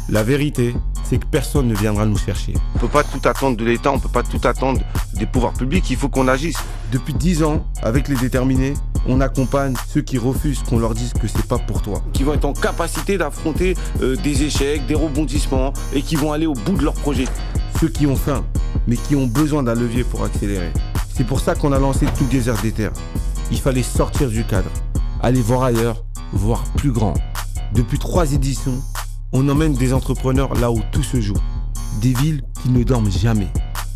La vérité, c'est que personne ne viendra nous chercher. On peut pas tout attendre de l'État, on peut pas tout attendre des pouvoirs publics, il faut qu'on agisse. Depuis 10 ans, avec les déterminés, on accompagne ceux qui refusent qu'on leur dise que c'est pas pour toi. Qui vont être en capacité d'affronter des échecs, des rebondissements et qui vont aller au bout de leur projet. Ceux qui ont faim, mais qui ont besoin d'un levier pour accélérer. C'est pour ça qu'on a lancé Together des Terres. Il fallait sortir du cadre, aller voir ailleurs, voir plus grand. Depuis 3 éditions, on emmène des entrepreneurs là où tout se joue. Des villes qui ne dorment jamais.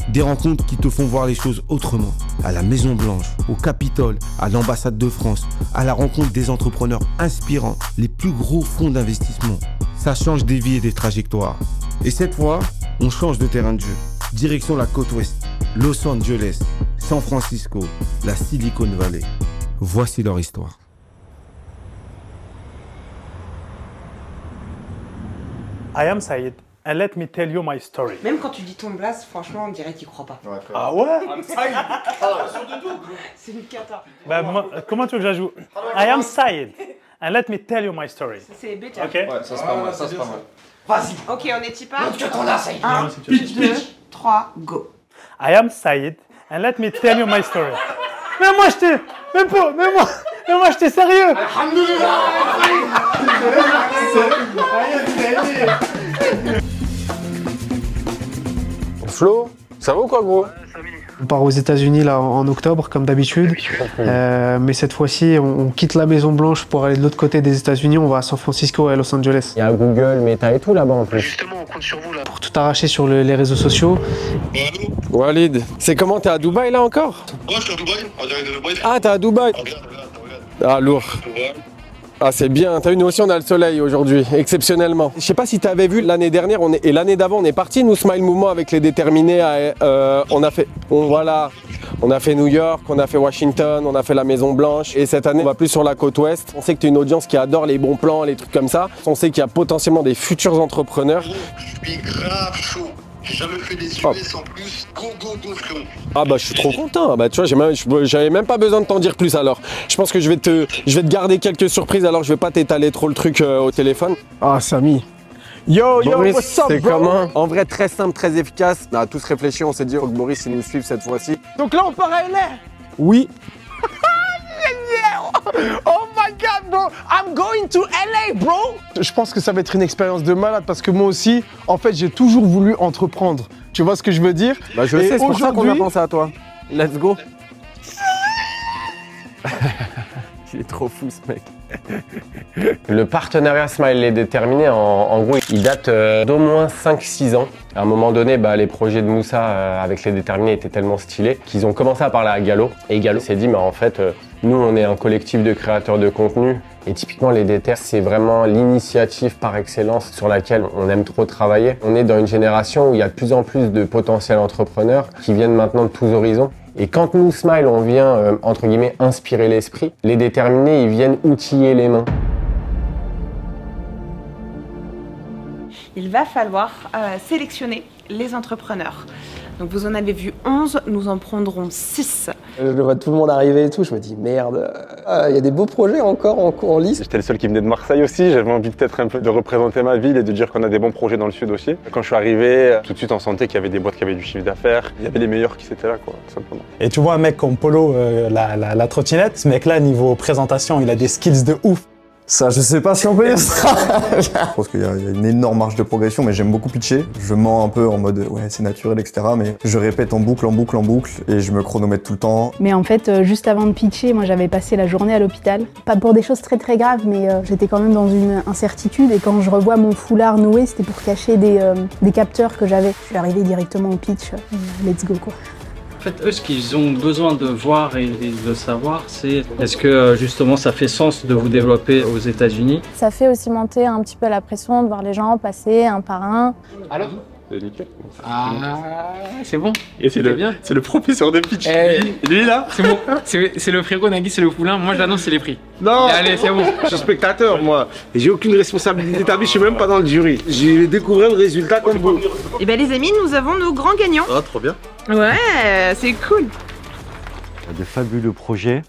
Des rencontres qui te font voir les choses autrement. À la Maison Blanche, au Capitole, à l'ambassade de France, à la rencontre des entrepreneurs inspirants, les plus gros fonds d'investissement. Ça change des vies et des trajectoires. Et cette fois, on change de terrain de jeu. Direction la côte ouest, Los Angeles, San Francisco, la Silicon Valley. Voici leur histoire. I am Saïd, and let me tell you my story. Même quand tu dis ton blaze, franchement, on dirait qu'il croit pas. Ah ouais? C'est une cata. Bah, comment tu veux que j'ajoute? I am Saïd, and let me tell you my story. C'est bête. Ok? Ouais, ça c'est pas mal, ça c'est pas mal. Vas-y. Ok, on est type A. Tu t'en as, Saïd. 1, 2, 3, go. I am Saïd, and let me tell you my story. Mais moi, j'étais... Mais moi, j'étais sérieux. Flo, ça va ou quoi, gros? On part aux États-Unis là en octobre comme d'habitude, mais cette fois-ci on quitte la Maison Blanche pour aller de l'autre côté des États-Unis. On va à San Francisco et à Los Angeles. Il y a Google, Meta et tout là-bas en plus. Justement, on compte sur vous là pour tout arracher sur les réseaux sociaux. Walid, c'est comment? T'es à Dubaï là encore? Ouais, je suis à Dubaï, on dirait de Dubaï. Ah, t'es à Dubaï? Regarde. Ah, lourd. Ah, c'est bien. T'as vu, nous aussi on a le soleil aujourd'hui, exceptionnellement. Je sais pas si t'avais vu l'année dernière et l'année d'avant, on est parti nous Smile Mouvement avec les déterminés. On a fait New York, on a fait Washington, on a fait la Maison Blanche. Et cette année, on va plus sur la côte ouest. On sait que t'es une audience qui adore les bons plans, les trucs comme ça. On sait qu'il y a potentiellement des futurs entrepreneurs. Je suis grave chaud. J'ai jamais fait des US en plus. Go, frérot. Ah bah je suis trop content. Bah tu vois, j'avais même pas besoin de t'en dire plus alors. Je pense que je vais te garder quelques surprises alors je vais pas t'étaler trop le truc au téléphone. Ah Samy. Yo, Boris, what's up, c'est comment? En vrai, très simple, très efficace. On a tous réfléchi, on s'est dit, oh, que Boris, il nous suive cette fois-ci. Donc là on part à LA. Oui. Oh my god, bro! I'm going to LA, bro! Je pense que ça va être une expérience de malade parce que moi aussi, en fait, j'ai toujours voulu entreprendre. Tu vois ce que je veux dire? Bah, je sais, c'est pour ça qu'on a pensé à toi. Let's go! Il est trop fou, ce mec. Le partenariat Smile est déterminé, en gros, il date d'au moins 5-6 ans. À un moment donné, les projets de Moussa avec les déterminés étaient tellement stylés qu'ils ont commencé à parler à Gallo. Et Gallo s'est dit, mais en fait, nous, on est un collectif de créateurs de contenu. Et typiquement, les déterres, c'est vraiment l'initiative par excellence sur laquelle on aime trop travailler. On est dans une génération où il y a de plus en plus de potentiels entrepreneurs qui viennent maintenant de tous horizons. Et quand nous, Smile, on vient, entre guillemets, inspirer l'esprit, les déterminés, ils viennent outiller les mains. Il va falloir sélectionner les entrepreneurs. Donc vous en avez vu 11, nous en prendrons 6. Je vois tout le monde arriver et tout, je me dis merde, il y a des beaux projets encore en lice. J'étais le seul qui venait de Marseille aussi, j'avais envie peut-être un peu de représenter ma ville et de dire qu'on a des bons projets dans le sud aussi. Quand je suis arrivé, tout de suite on sentait qu'il y avait des boîtes qui avaient du chiffre d'affaires, il y avait les meilleurs qui étaient là, quoi, tout simplement. Et tu vois un mec comme Polo, la trottinette, ce mec-là, niveau présentation, il a des skills de ouf. Ça, je sais pas si on peut dire ça. Je pense qu'il y a une énorme marge de progression, mais j'aime beaucoup pitcher. Je mens un peu en mode ouais, c'est naturel, etc. Mais je répète en boucle, et je me chronomètre tout le temps. Mais en fait, juste avant de pitcher, moi j'avais passé la journée à l'hôpital. Pas pour des choses très graves, mais j'étais quand même dans une incertitude. Et quand je revois mon foulard noué, c'était pour cacher des capteurs que j'avais. Je suis arrivée directement au pitch. Let's go, quoi. En fait, eux, ce qu'ils ont besoin de voir et de savoir, c'est est-ce que justement ça fait sens de vous développer aux États-Unis? Ça fait aussi monter un petit peu la pression de voir les gens passer un par un. Alors? C'est nickel. Ah, c'est bon. Et c'est le professeur de pitch. Lui là, c'est bon. C'est le frérot Nagui, c'est le poulain. Moi, j'annonce les prix. Non. Allez, c'est bon. Je suis spectateur, moi. J'ai aucune responsabilité établie, je suis même pas dans le jury. J'ai découvert le résultat comme vous. Et bien les amis, nous avons nos grands gagnants. Ah, trop bien. Ouais, c'est cool. De fabuleux projets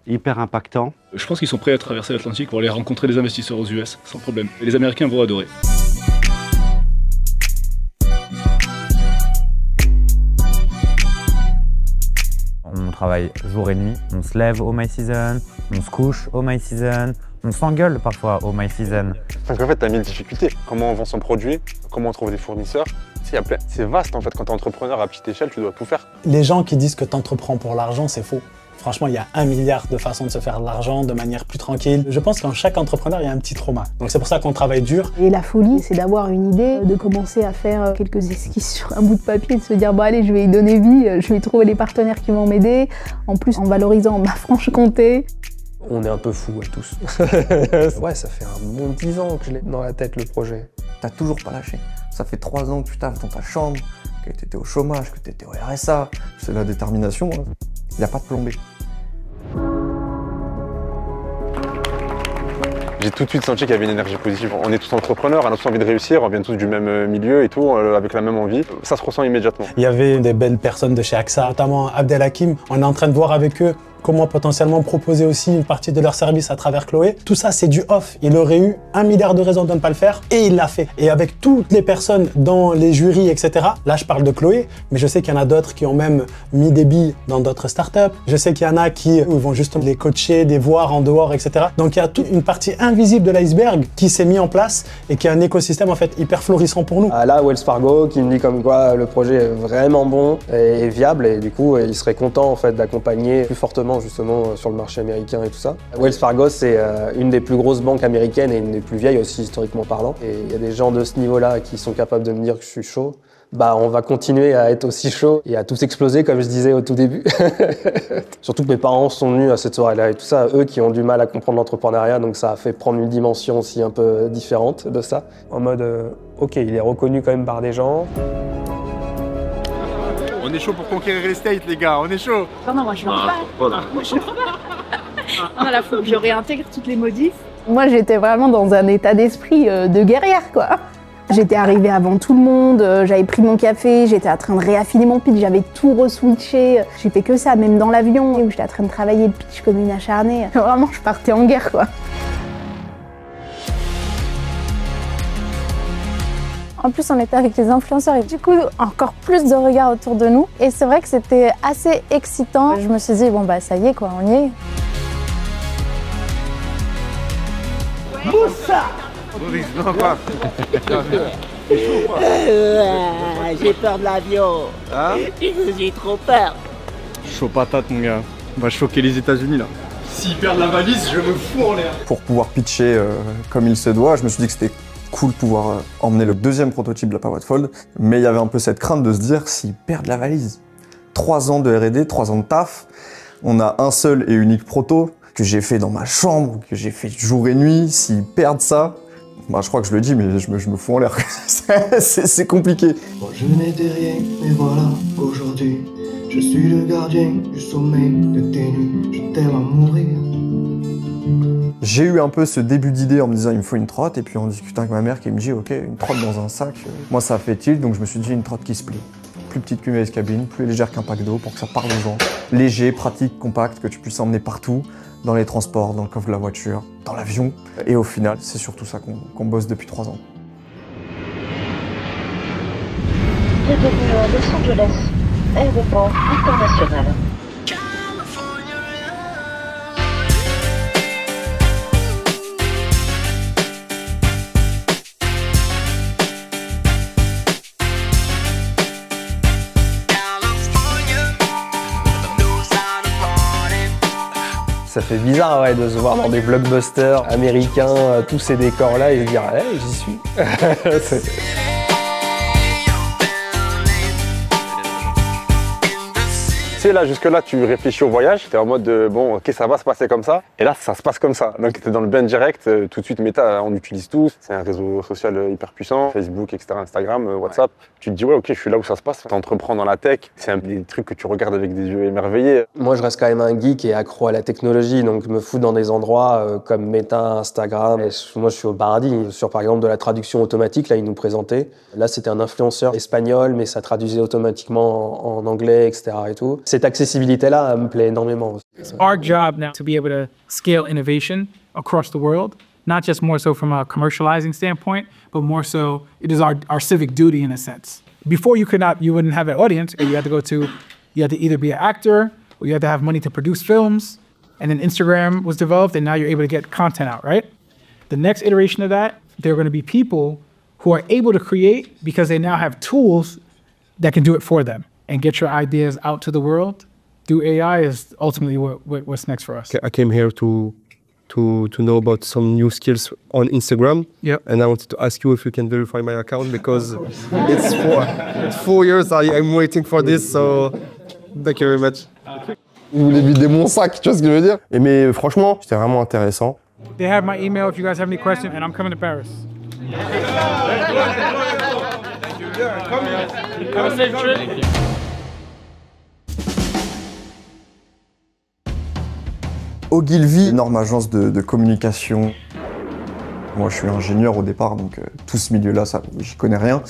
hyper impactant. Je pense qu'ils sont prêts à traverser l'Atlantique pour aller rencontrer des investisseurs aux US, sans problème. Et les Américains vont adorer. On travaille jour et nuit, on se lève au My Season, on se couche au My Season, on s'engueule parfois au My Season. Donc en fait, tu as mille difficultés. Comment on vend son produit, comment on trouve des fournisseurs. C'est vaste en fait, quand tu es entrepreneur à petite échelle, tu dois tout faire. Les gens qui disent que tu entreprends pour l'argent, c'est faux. Franchement, il y a 1 milliard de façons de se faire de l'argent de manière plus tranquille. Je pense qu'en chaque entrepreneur, il y a un petit trauma. Donc c'est pour ça qu'on travaille dur. Et la folie, c'est d'avoir une idée, de commencer à faire quelques esquisses sur un bout de papier, de se dire, bon allez, je vais y donner vie, je vais trouver les partenaires qui vont m'aider. En plus, en valorisant ma Franche-Comté. On est un peu fous tous. Ouais, ça fait un bon 10 ans que je l'ai dans la tête, le projet. T'as toujours pas lâché. Ça fait 3 ans que tu taffes dans ta chambre, que t'étais au chômage, que t'étais au RSA. C'est la détermination, il n'y a pas de plombée. J'ai tout de suite senti qu'il y avait une énergie positive. On est tous entrepreneurs, on a tous envie de réussir, on vient tous du même milieu et tout, avec la même envie. Ça se ressent immédiatement. Il y avait des belles personnes de chez AXA, notamment Abdelhakim. On est en train de voir avec eux comment potentiellement proposer aussi une partie de leur service à travers Chloé. Tout ça, c'est du off. Il aurait eu 1 milliard de raisons de ne pas le faire et il l'a fait. Et avec toutes les personnes dans les jurys, etc. Là, je parle de Chloé, mais je sais qu'il y en a d'autres qui ont même mis des billes dans d'autres startups. Je sais qu'il y en a qui vont juste les coacher, les voir en dehors, etc. Donc, il y a toute une partie invisible de l'iceberg qui s'est mis en place et qui est un écosystème en fait hyper florissant pour nous. Là, Wells Fargo qui me dit comme quoi le projet est vraiment bon et viable et du coup, il serait content en fait d'accompagner plus fortement justement sur le marché américain et tout ça. Wells Fargo, c'est une des plus grosses banques américaines et une des plus vieilles aussi historiquement parlant. Et il y a des gens de ce niveau-là qui sont capables de me dire que je suis chaud. Bah, on va continuer à être aussi chaud et à tous exploser comme je disais au tout début. Surtout que mes parents sont venus à cette soirée-là et tout ça, eux qui ont du mal à comprendre l'entrepreneuriat, donc ça a fait prendre une dimension aussi un peu différente de ça. En mode, ok, il est reconnu quand même par des gens. On est chaud pour conquérir les States, les gars, on est chaud. Non, moi je rentre pas. Moi je rentre pas. Non, là, faut que je réintègre toutes les modifs. Moi, j'étais vraiment dans un état d'esprit de guerrière, quoi. J'étais arrivée avant tout le monde, j'avais pris mon café, j'étais en train de réaffiner mon pitch, j'avais tout re-switché. J'ai fait que ça, même dans l'avion, où j'étais en train de travailler le pitch comme une acharnée. Vraiment, je partais en guerre, quoi. En plus, on était avec les influenceurs et du coup, encore plus de regards autour de nous. Et c'est vrai que c'était assez excitant. Je me suis dit, bon bah ça y est quoi, on y est. Moussa! Non, quoi? J'ai peur de l'avion. Hein? J'ai trop peur. Chaud patate, mon gars. On va choquer les États-Unis là. S'ils perdent la valise, je me fous en l'air. Pour pouvoir pitcher comme il se doit, je me suis dit que c'était cool de pouvoir emmener le deuxième prototype de la Powered Fold, mais il y avait un peu cette crainte de se dire s'ils perdent la valise. 3 ans de R&D, 3 ans de taf, on a un seul et unique proto que j'ai fait dans ma chambre, que j'ai fait jour et nuit, s'ils perdent ça, bah, je crois que je le dis, mais je me fous en l'air. C'est compliqué. Moi je n'étais rien, mais voilà, aujourd'hui, je suis le gardien du sommeil de tes nuits, je t'aime à mourir. J'ai eu un peu ce début d'idée en me disant il me faut une trotte, et puis en discutant avec ma mère qui me dit ok, une trotte dans un sac, moi ça fait tilt, donc je me suis dit une trotte qui se plie. Plus petite qu'une US cabine, plus légère qu'un pack d'eau pour que ça parle aux gens. Léger, pratique, compact, que tu puisses emmener partout, dans les transports, dans le coffre de la voiture, dans l'avion. Et au final, c'est surtout ça qu'on bosse depuis 3 ans. Bienvenue à Los Angeles, aéroport international. Ça fait bizarre ouais, de se voir dans des blockbusters américains, tous ces décors-là, et de dire hey, j'y suis. Tu sais, là, jusque-là, tu réfléchis au voyage, t'es en mode de, bon, ok, ça va se passer comme ça. Et là, ça se passe comme ça. Donc, t'es dans le bain direct, tout de suite, Meta, on utilise tous. C'est un réseau social hyper puissant, Facebook, etc., Instagram, WhatsApp. Tu te dis, ouais, ok, je suis là où ça se passe. T'entreprends dans la tech, c'est des trucs que tu regardes avec des yeux émerveillés. Moi, je reste quand même un geek et accro à la technologie, donc je me fous dans des endroits comme Meta, Instagram. Et moi, je suis au paradis. Sur, par exemple, de la traduction automatique, là, ils nous présentaient. Là, c'était un influenceur espagnol, mais ça traduisait automatiquement en anglais, etc. et tout. Cette accessibilité-là me plaît énormément. Our job now to be able to scale innovation across the world, not just more so from a commercializing standpoint, but more so it is our civic duty in a sense. Before you wouldn't have an audience, you had to either be an actor or you had to have money to produce films, and then Instagram was developed and now you're able to get content out, right? The next iteration of that, there are going to be people who are able to create because they now have tools that can do it for them and get your ideas out to the world. Do AI is ultimately what's next for us. I came here to know about some new skills on Instagram. Yep. And I wanted to ask you if you can verify my account because it's 4 years I'm waiting for this, so thank you very much. Il voulait vider mon sac, tu vois ce que je veux dire? Mais franchement, c'était vraiment intéressant. They have my email if you guys have any questions, and I'm coming to Paris. Have a safe trip. Ogilvy, énorme agence de communication. Moi, je suis ingénieur au départ, donc tout ce milieu-là, j'y connais rien.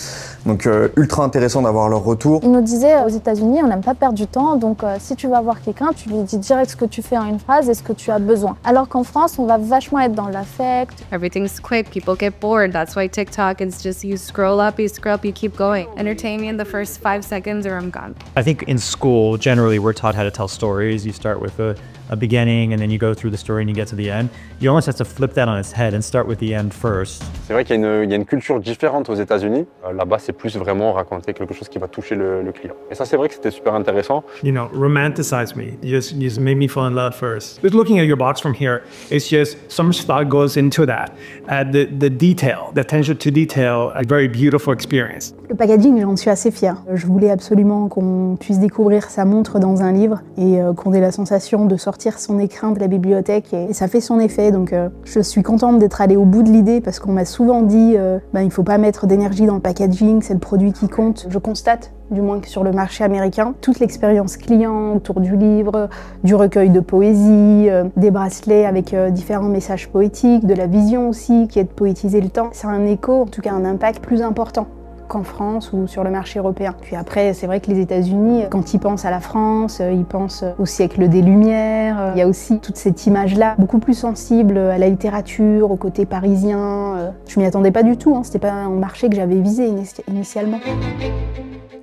Donc, ultra intéressant d'avoir leur retour. Il nous disait, aux États-Unis, on n'aime pas perdre du temps, donc si tu vas voir quelqu'un, tu lui dis direct ce que tu fais en une phrase et ce que tu as besoin. Alors qu'en France, on va vachement être dans l'affect. Everything's quick, people get bored. That's why TikTok is just you scroll up, you keep going. Entertain me in the first 5 seconds or I'm gone. I think in school, generally, we're taught how to tell stories. You start with a beginning and then you go through the story and you get to the end. You almost have to flip that on its head and start with the end first. C'est vrai qu'il y a une culture différente aux États-Unis. Là-bas, c'est plus vraiment raconter quelque chose qui va toucher le client. Et ça, c'est vrai que c'était super intéressant. You know, romanticize me. You just made me fall in love first. Just looking at your box from here, it's just so much thought goes into that. The detail, the attention to detail, a very beautiful experience. Le packaging, j'en suis assez fière. Je voulais absolument qu'on puisse découvrir sa montre dans un livre et qu'on ait la sensation de sortir son écrin de la bibliothèque et ça fait son effet. Donc je suis contente d'être allée au bout de l'idée parce qu'on m'a souvent dit il ne faut pas mettre d'énergie dans le packaging, c'est le produit qui compte. Je constate, du moins que sur le marché américain, toute l'expérience client autour du livre, du recueil de poésie, des bracelets avec différents messages poétiques, de la vision aussi qui est de poétiser le temps. C'est un écho, en tout cas un impact plus important qu'en France ou sur le marché européen. Puis après, c'est vrai que les États-Unis, quand ils pensent à la France, ils pensent au siècle des Lumières. Il y a aussi toute cette image-là, beaucoup plus sensible à la littérature, au côté parisien. Je m'y attendais pas du tout, hein. C'était pas un marché que j'avais visé initialement.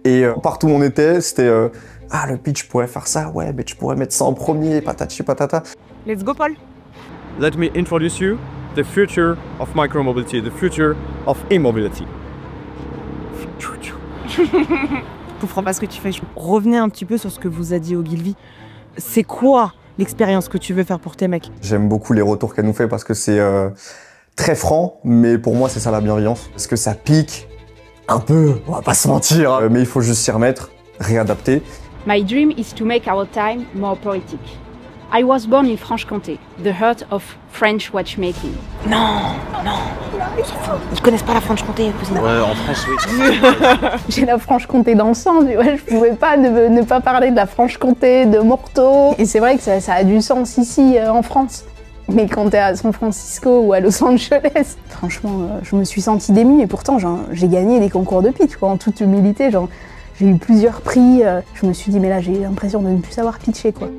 Et partout où on était, c'était ah, le pitch, je pourrais faire ça, ouais, mais tu pourrais mettre ça en premier, patati patata. Let's go, Paul. Let me introduce you the future of micromobility, the future of e-mobility. Je comprends pas ce que tu fais. Revenez un petit peu sur ce que vous a dit Ogilvy. C'est quoi l'expérience que tu veux faire pour tes mecs? J'aime beaucoup les retours qu'elle nous fait parce que c'est très franc, mais pour moi c'est ça la bienveillance. Parce que ça pique un peu, on va pas se mentir, mais il faut juste s'y remettre, réadapter. My dream is to make our time more poetic. I was born in Franche-Comté, the heart of French watchmaking. Non, non, ils connaissent pas la Franche-Comté, cousine. Ouais, en France, oui. J'ai la Franche-Comté dans le sang, tu vois, je pouvais pas ne pas parler de la Franche-Comté, de Morteau. Et c'est vrai que ça a du sens ici, en France. Mais quand t'es à San Francisco ou à Los Angeles, franchement, je me suis sentie démunie. Et pourtant, j'ai gagné des concours de pitch, quoi, en toute humilité. J'ai eu plusieurs prix. Je me suis dit, mais là, j'ai l'impression de ne plus savoir pitcher, quoi.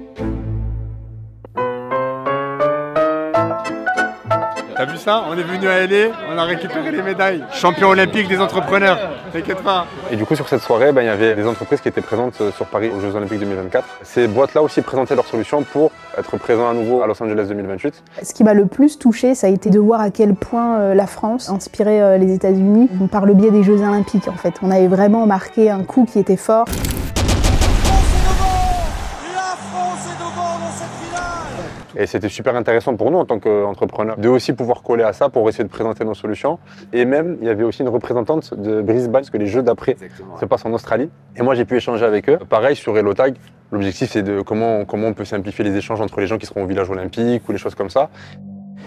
T'as vu ça? On est venu à LA, on a récupéré les médailles. Champion olympique des entrepreneurs, t'inquiète pas. Et du coup, sur cette soirée, il y avait des entreprises qui étaient présentes sur Paris aux Jeux Olympiques 2024. Ces boîtes-là aussi présentaient leurs solutions pour être présents à nouveau à Los Angeles 2028. Ce qui m'a le plus touchée, ça a été de voir à quel point la France inspirait les États-Unis par le biais des Jeux Olympiques, en fait. On avait vraiment marqué un coup qui était fort. Et c'était super intéressant pour nous en tant qu'entrepreneurs de aussi pouvoir coller à ça pour essayer de présenter nos solutions. Et même, il y avait aussi une représentante de Brisbane, parce que les Jeux d'après se passent en Australie. Et moi, j'ai pu échanger avec eux. Pareil, sur HelloTag, l'objectif, c'est de comment on peut simplifier les échanges entre les gens qui seront au village olympique ou les choses comme ça.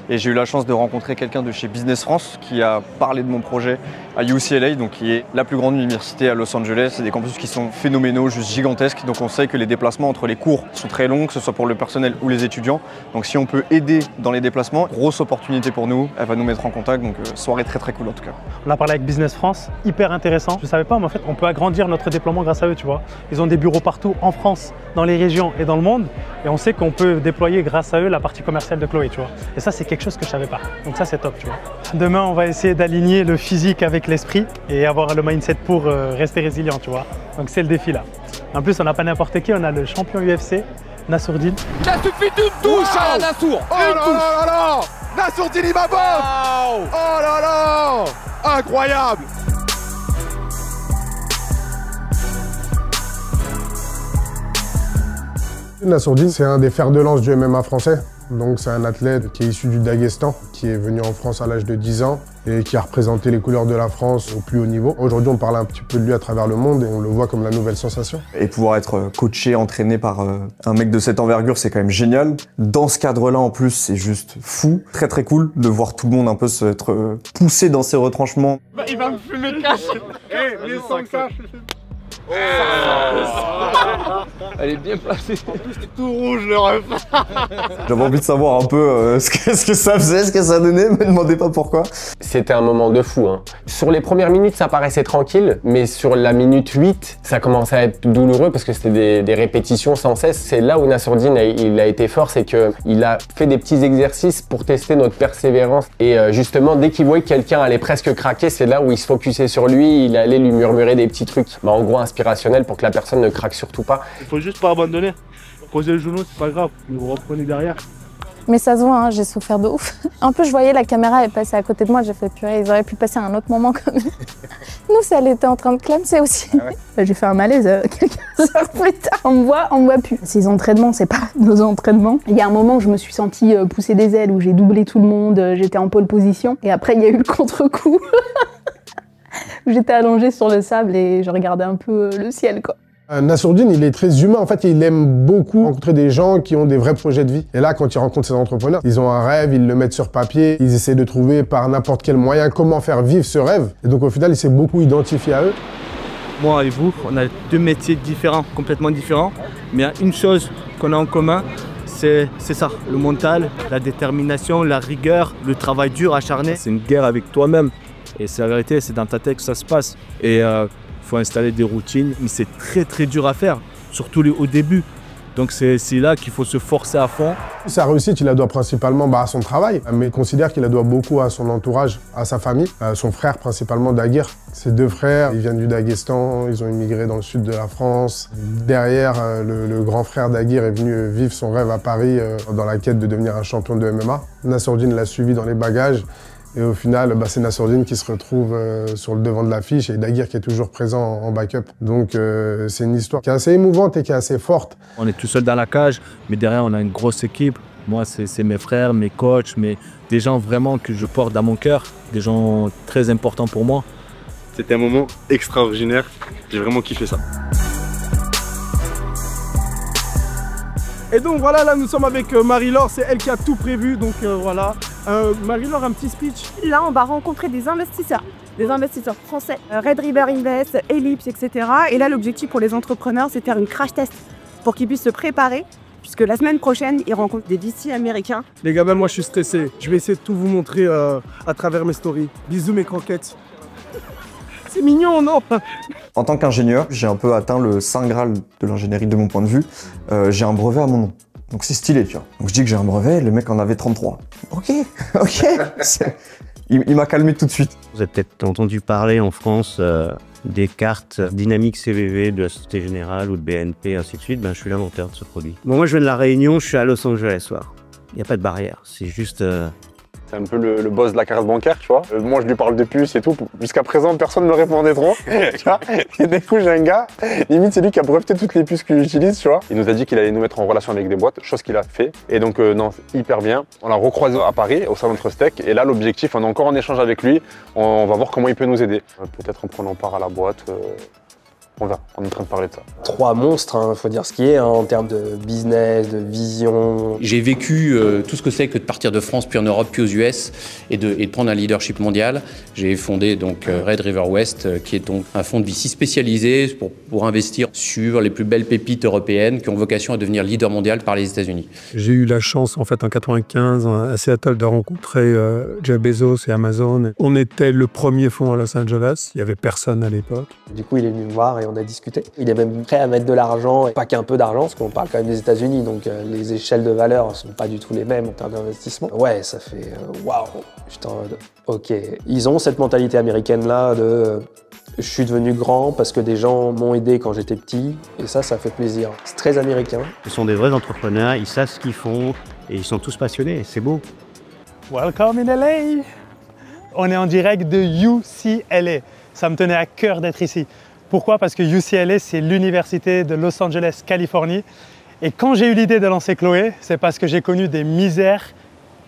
Et j'ai eu la chance de rencontrer quelqu'un de chez Business France qui a parlé de mon projet à UCLA, donc qui est la plus grande université à Los Angeles. C'est des campus qui sont phénoménaux, juste gigantesques. Donc on sait que les déplacements entre les cours sont très longs, que ce soit pour le personnel ou les étudiants. Donc si on peut aider dans les déplacements, grosse opportunité pour nous. Elle va nous mettre en contact, donc soirée très très cool en tout cas. On a parlé avec Business France, hyper intéressant. Je savais pas, mais en fait on peut agrandir notre déploiement grâce à eux, tu vois. Ils ont des bureaux partout en France, dans les régions et dans le monde. Et on sait qu'on peut déployer grâce à eux la partie commerciale de Chloé, tu vois. Et ça c'est quelque chose que je savais pas. Donc ça c'est top, tu vois. Demain on va essayer d'aligner le physique avec l'esprit et avoir le mindset pour rester résilient, tu vois. Donc c'est le défi là. En plus on n'a pas n'importe qui, on a le champion UFC, Nassourdine. Il a suffi d'une touche à Nassour. Oh là là là, Nassourdine il m'a bof. Oh là là, incroyable. Nassourdine, c'est un des fers de lance du MMA français. Donc c'est un athlète qui est issu du Daghestan, qui est venu en France à l'âge de 10 ans et qui a représenté les couleurs de la France au plus haut niveau. Aujourd'hui, on parle un petit peu de lui à travers le monde et on le voit comme la nouvelle sensation. Et pouvoir être coaché, entraîné par un mec de cette envergure, c'est quand même génial. Dans ce cadre-là, en plus, c'est juste fou. Très très cool de voir tout le monde un peu être poussé dans ses retranchements. Il va me fumer le cash. Les sans cash. Elle est bien placée. En plus, c'est tout rouge le ref. J'avais envie de savoir un peu ce que ça faisait, ce que ça donnait, me demandez pas pourquoi. C'était un moment de fou. Hein. Sur les premières minutes, ça paraissait tranquille, mais sur la minute 8, ça commençait à être douloureux parce que c'était des répétitions sans cesse. C'est là où Nassourdine il a été fort, c'est qu'il a fait des petits exercices pour tester notre persévérance. Et justement, dès qu'il voyait que quelqu'un allait presque craquer, c'est là où il se focusait sur lui, il allait lui murmurer des petits trucs. En gros, inspirationnel pour que la personne ne craque surtout pas. Il faut juste pas abandonner. Poser le genou, c'est pas grave, vous reprenez derrière. Mais ça se voit, hein, j'ai souffert de ouf. En plus, je voyais la caméra est passée à côté de moi, j'ai fait purée, ils auraient pu passer à un autre moment quand même. Nous, ça, elle était en train de clamser aussi. Ah ouais. J'ai fait un malaise quelques heures plus tard. On me voit plus. Ces entraînements, c'est pas nos entraînements. Il y a un moment où je me suis sentie pousser des ailes, où j'ai doublé tout le monde, j'étais en pole position. Et après, il y a eu le contre-coup. J'étais allongée sur le sable et je regardais un peu le ciel, quoi. Nassourdine, il est très humain. En fait, il aime beaucoup rencontrer des gens qui ont des vrais projets de vie. Et là, quand il rencontre ces entrepreneurs, ils ont un rêve, ils le mettent sur papier, ils essaient de trouver par n'importe quel moyen comment faire vivre ce rêve. Et donc, au final, il s'est beaucoup identifié à eux. Moi et vous, on a deux métiers différents, complètement différents. Mais il y a une chose qu'on a en commun, c'est ça, le mental, la détermination, la rigueur, le travail dur, acharné. C'est une guerre avec toi-même. Et c'est la vérité, c'est dans ta tête que ça se passe. Et faut installer des routines, mais c'est très dur à faire, surtout au début. Donc c'est là qu'il faut se forcer à fond. Sa réussite, il la doit principalement à son travail, mais il considère qu'il la doit beaucoup à son entourage, à sa famille, à son frère principalement Daguerre. Ses deux frères, ils viennent du Daghestan, ils ont immigré dans le sud de la France. Derrière, le grand frère Daguerre est venu vivre son rêve à Paris dans la quête de devenir un champion de MMA. Nassourdine l'a suivi dans les bagages. Et au final, c'est Nassourdine qui se retrouve sur le devant de l'affiche et Daguerre qui est toujours présent en backup. Donc c'est une histoire qui est assez émouvante et qui est assez forte. On est tout seul dans la cage, mais derrière on a une grosse équipe. Moi, c'est mes frères, mes coachs, des gens vraiment que je porte dans mon cœur, des gens très importants pour moi. C'était un moment extraordinaire, j'ai vraiment kiffé ça. Et donc voilà, là nous sommes avec Marie-Laure, c'est elle qui a tout prévu, donc voilà. Marie-Laure, un petit speech. Là, on va rencontrer des investisseurs français, Red River Invest, Ellipse, etc. Et là, l'objectif pour les entrepreneurs, c'est de faire une crash test pour qu'ils puissent se préparer, puisque la semaine prochaine, ils rencontrent des VC américains. Les gars, moi je suis stressé. Je vais essayer de tout vous montrer à travers mes stories. Bisous mes croquettes. C'est mignon, non? En tant qu'ingénieur, j'ai un peu atteint le saint graal de l'ingénierie de mon point de vue. J'ai un brevet à mon nom. Donc c'est stylé, tu vois. Donc je dis que j'ai un brevet, le mec en avait 33. Ok. Il m'a calmé tout de suite. Vous avez peut-être entendu parler en France des cartes dynamiques CVV de la Société Générale ou de BNP, ainsi de suite. Je suis l'inventeur de ce produit. Bon, moi je viens de La Réunion, je suis à Los Angeles, soir. Il n'y a pas de barrière, c'est juste... C'est un peu le boss de la carte bancaire, tu vois. Moi, je lui parle de puces et tout. Jusqu'à présent, personne ne me répondait trop. Et du coup, j'ai un gars, limite, c'est lui qui a breveté toutes les puces que j'utilise, tu vois. Il nous a dit qu'il allait nous mettre en relation avec des boîtes, chose qu'il a fait. Et donc, non, hyper bien. On l'a recroisé à Paris, au salon Trustech. Et là, l'objectif, on est encore en échange avec lui. On va voir comment il peut nous aider. Peut-être en prenant part à la boîte. On verra, on est en train de parler de ça. 3 monstres, il faut dire ce qui est, en termes de business, de vision. J'ai vécu tout ce que c'est que de partir de France, puis en Europe, puis aux US, et de prendre un leadership mondial. J'ai fondé donc Red River West, qui est donc un fonds de VC spécialisé pour investir sur les plus belles pépites européennes qui ont vocation à devenir leader mondial par les États-Unis. J'ai eu la chance, en fait, en 95, à Seattle, de rencontrer Jeff Bezos et Amazon. On était le premier fonds à Los Angeles. Il n'y avait personne à l'époque. Du coup, il est venu me voir et on a discuté. Il est même prêt à mettre de l'argent, et pas qu'un peu d'argent, parce qu'on parle quand même des États-Unis, donc les échelles de valeur ne sont pas du tout les mêmes en termes d'investissement. Ouais, ça fait waouh. J'étais en mode, ok. Ils ont cette mentalité américaine-là de je suis devenu grand parce que des gens m'ont aidé quand j'étais petit, et ça fait plaisir. C'est très américain. Ce sont des vrais entrepreneurs, ils savent ce qu'ils font et ils sont tous passionnés, c'est beau. Welcome in LA! On est en direct de UCLA. Ça me tenait à cœur d'être ici. Pourquoi? Parce que UCLA, c'est l'université de Los Angeles, Californie. Et quand j'ai eu l'idée de lancer Chloé, c'est parce que j'ai connu des misères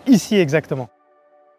ici exactement.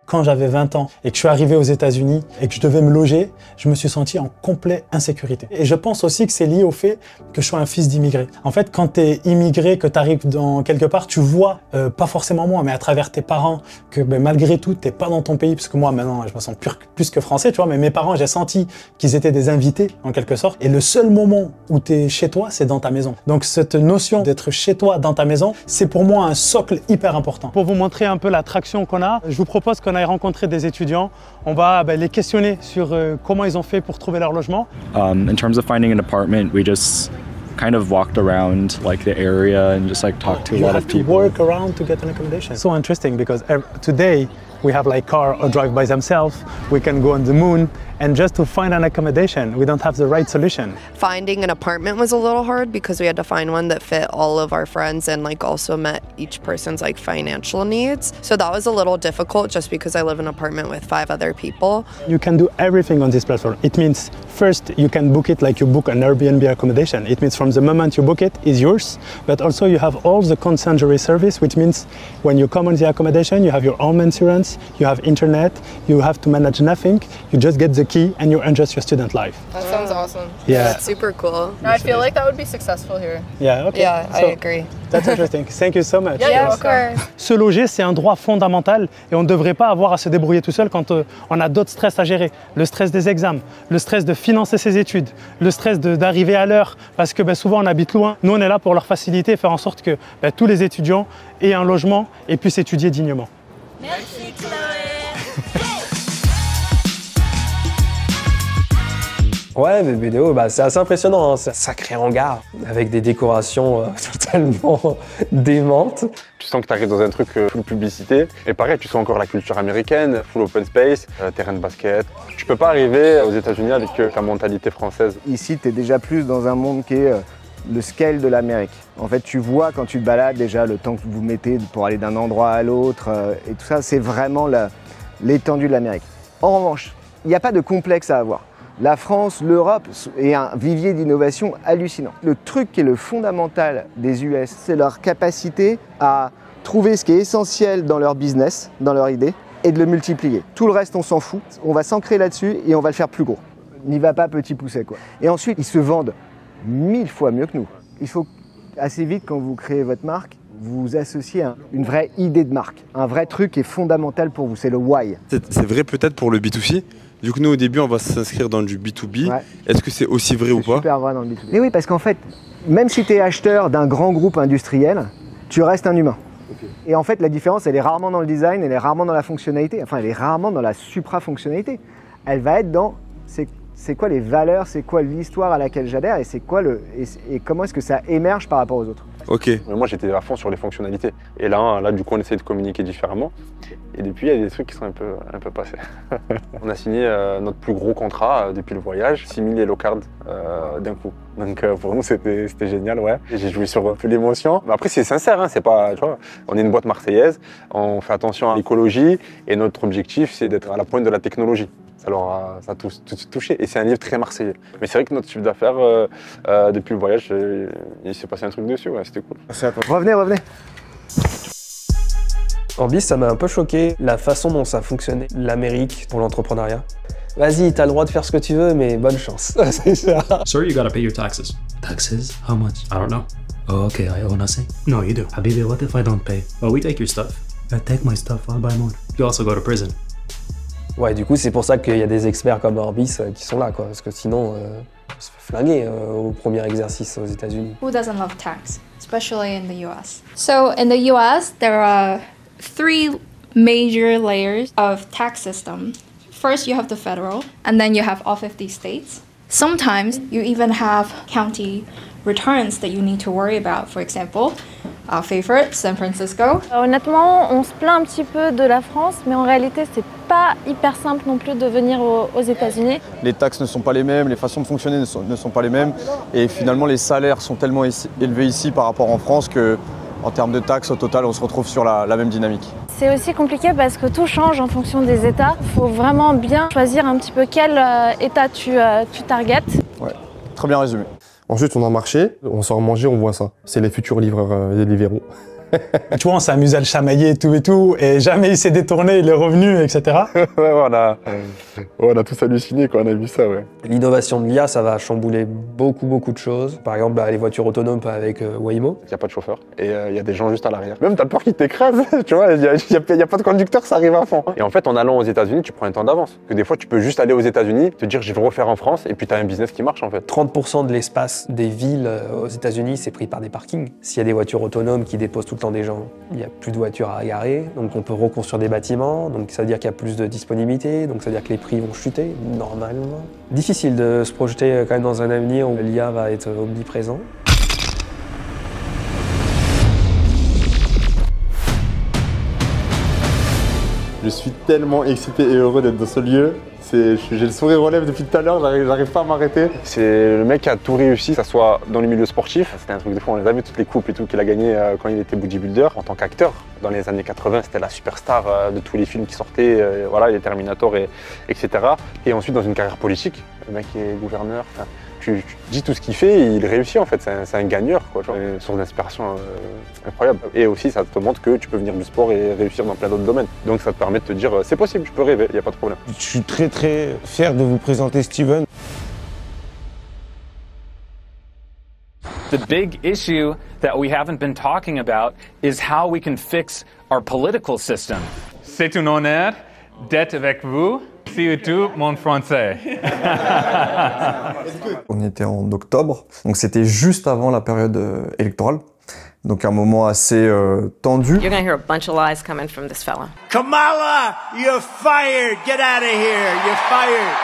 Quand j'avais 20 ans et que je suis arrivé aux États-Unis et que je devais me loger, je me suis senti en complète insécurité. Et je pense aussi que c'est lié au fait que je sois un fils d'immigré. En fait, quand tu es immigré, que tu arrives dans quelque part, tu vois, pas forcément moi, mais à travers tes parents, que malgré tout, tu n'es pas dans ton pays. Parce que moi, maintenant, je me sens plus que français, tu vois. Mais mes parents, j'ai senti qu'ils étaient des invités, en quelque sorte. Et le seul moment où tu es chez toi, c'est dans ta maison. Donc cette notion d'être chez toi, dans ta maison, c'est pour moi un socle hyper important. Pour vous montrer un peu l'attraction qu'on a, je vous propose qu'on rencontrer des étudiants. On va les questionner sur comment ils ont fait pour trouver leur logement. In terms of finding an apartment, we just kind of walked around like the area and just like talked to a lot of people. You have to work around to get an accommodation. So interesting because today we have like car or drive by themselves. We can go on the moon. And just to find an accommodation, we don't have the right solution. Finding an apartment was a little hard because we had to find one that fit all of our friends and like also met each person's like financial needs. So that was a little difficult just because I live in an apartment with 5 other people. You can do everything on this platform. It means first you can book it like you book an Airbnb accommodation. It means from the moment you book it, it's yours. But also you have all the concierge service, which means when you come on the accommodation, you have your own insurance, you have internet, you have to manage nothing. You just get the key and you enjoy your student life. That sounds awesome. Yeah. That's super cool. I feel like that would be successful here. Yeah, okay. Yeah, I agree. That's interesting. Thank you so much. Yeah, of course. Se loger, c'est un droit fondamental et on ne devrait pas avoir à se débrouiller tout seul quand on a d'autres stress à gérer. Le stress des examens, le stress de financer ses études, le stress d'arriver à l'heure parce que souvent on habite loin. Nous, on est là pour leur faciliter et faire en sorte que tous les étudiants aient un logement et puissent étudier dignement. Merci Chloé. Ouais, mais BDO, c'est assez impressionnant, hein. C'est un sacré hangar avec des décorations totalement démentes. Tu sens que tu arrives dans un truc full publicité. Et pareil, tu sens encore la culture américaine, full open space, terrain de basket. Tu peux pas arriver aux États-Unis avec ta mentalité française. Ici, tu es déjà plus dans un monde qui est le scale de l'Amérique. En fait, tu vois quand tu te balades déjà le temps que vous mettez pour aller d'un endroit à l'autre et tout ça, c'est vraiment l'étendue de l'Amérique. En revanche, il n'y a pas de complexe à avoir. La France, l'Europe est un vivier d'innovation hallucinant. Le truc qui est le fondamental des US, c'est leur capacité à trouver ce qui est essentiel dans leur business, dans leur idée, et de le multiplier. Tout le reste, on s'en fout. On va s'ancrer là-dessus et on va le faire plus gros. N'y va pas petit poucet, quoi. Et ensuite, ils se vendent 1000 fois mieux que nous. Il faut assez vite, quand vous créez votre marque, vous associez une vraie idée de marque. Un vrai truc qui est fondamental pour vous, c'est le why. C'est vrai peut-être pour le B2C. Du coup, nous, au début, on va s'inscrire dans du B2B. Ouais. Est-ce que c'est aussi vrai ou pas? C'est super vrai dans le B2B. Mais oui, parce qu'en fait, même si tu es acheteur d'un grand groupe industriel, tu restes un humain. Okay. Et en fait, la différence, elle est rarement dans le design, elle est rarement dans la fonctionnalité. Enfin, elle est rarement dans la supra-fonctionnalité. Elle va être dans c'est quoi les valeurs, c'est quoi l'histoire à laquelle j'adhère et c'est quoi et comment est-ce que ça émerge par rapport aux autres. Ok. Mais moi, j'étais à fond sur les fonctionnalités. Et là, du coup, on essaie de communiquer différemment. Et depuis, il y a des trucs qui sont un peu passés. On a signé notre plus gros contrat depuis le voyage, 6 000 Yellow Cards d'un coup. Donc pour nous, c'était génial, ouais. J'ai joué sur un peu l'émotion. Mais après, c'est sincère, hein, c'est pas, tu vois, on est une boîte marseillaise, on fait attention à l'écologie et notre objectif, c'est d'être à la pointe de la technologie. Ça a tout de suite touché. Et c'est un livre très marseillais. Mais c'est vrai que notre chiffre d'affaires, depuis le voyage, il s'est passé un truc dessus, ouais, c'était cool. Revenez. En BIS, ça m'a un peu choqué la façon dont ça fonctionnait, l'Amérique pour l'entrepreneuriat. Vas-y, t'as le droit de faire ce que tu veux, mais bonne chance. C'est ça. Sir, you gotta pay your taxes. Taxes? How much? I don't know. Oh, okay, I owe nothing. No, you do. Habibi, what if I don't pay? Oh, we take your stuff. I take my stuff, I'll buy more. You also go to prison. Ouais, du coup, c'est pour ça qu'il y a des experts comme Orbis qui sont là, quoi. Parce que sinon, on se fait flinguer au premier exercice aux États-Unis. Who doesn't love tax, especially in the US? So in the US, there are 3 major layers of tax system. First, you have the federal, and then you have all 50 states. Sometimes you even have county returns that you need to worry about. For example, our favorite, San Francisco. Honnêtement, on se plaint un petit peu de la France, mais en réalité, c'est pas hyper simple non plus de venir aux États-Unis. Les taxes ne sont pas les mêmes, les façons de fonctionner ne sont pas les mêmes, et finalement les salaires sont tellement élevés ici par rapport en France que, en termes de taxes, au total, on se retrouve sur la même dynamique. C'est aussi compliqué parce que tout change en fonction des États. Il faut vraiment bien choisir un petit peu quel État tu targetes. Ouais, très bien résumé. Ensuite, on a marché, on sort manger, on voit ça. C'est les futurs livreurs des Deliveroo. Tu vois, on s'amuse à le chamailler et tout, et jamais il s'est détourné, il est revenu, etc. Ouais, on a tous halluciné quand on a vu ça, ouais. L'innovation de l'IA, ça va chambouler beaucoup de choses. Par exemple, les voitures autonomes avec Waymo. Il n'y a pas de chauffeur et il y a des gens juste à l'arrière. Même t'as peur qu'ils t'écrasent, tu vois, il n'y a pas de conducteur, ça arrive à fond. Et en fait, en allant aux États-Unis, tu prends un temps d'avance. Que des fois, tu peux juste aller aux États-Unis, te dire je vais le refaire en France, et puis t'as un business qui marche en fait. 30% de l'espace des villes aux États-Unis, c'est pris par des parkings. S'il y a des voitures autonomes qui déposent tout le temps des gens, il n'y a plus de voitures à garer, donc on peut reconstruire des bâtiments, donc ça veut dire qu'il y a plus de disponibilité, donc ça veut dire que les prix vont chuter, normalement. Difficile de se projeter quand même dans un avenir où l'IA va être omniprésent. Je suis tellement excité et heureux d'être dans ce lieu. J'ai le sourire aux lèvres depuis tout à l'heure, j'arrive pas à m'arrêter. C'est le mec qui a tout réussi, que ce soit dans le milieu sportif. C'était un truc de fou, on les a vu toutes les coupes et tout qu'il a gagné quand il était bodybuilder. En tant qu'acteur, dans les années 80, c'était la superstar de tous les films qui sortaient, voilà, les Terminator, etc. Et ensuite dans une carrière politique, le mec est gouverneur. Tu dis tout ce qu'il fait et il réussit en fait, c'est un gagneur, quoi, genre, une source d'inspiration incroyable. Et aussi ça te montre que tu peux venir du sport et réussir dans plein d'autres domaines. Donc ça te permet de te dire c'est possible, je peux rêver, il n'y a pas de problème. Je suis très fier de vous présenter Steven. The big issue that we haven't been talking about is how we can fix our political system. C'est un honneur d'être avec vous. Surtout mon français. On était en octobre, donc c'était juste avant la période électorale. Donc un moment assez tendu. You're gonna hear a bunch of lies coming from this fella. Kamala, you're fired. Get out of here. You're fired.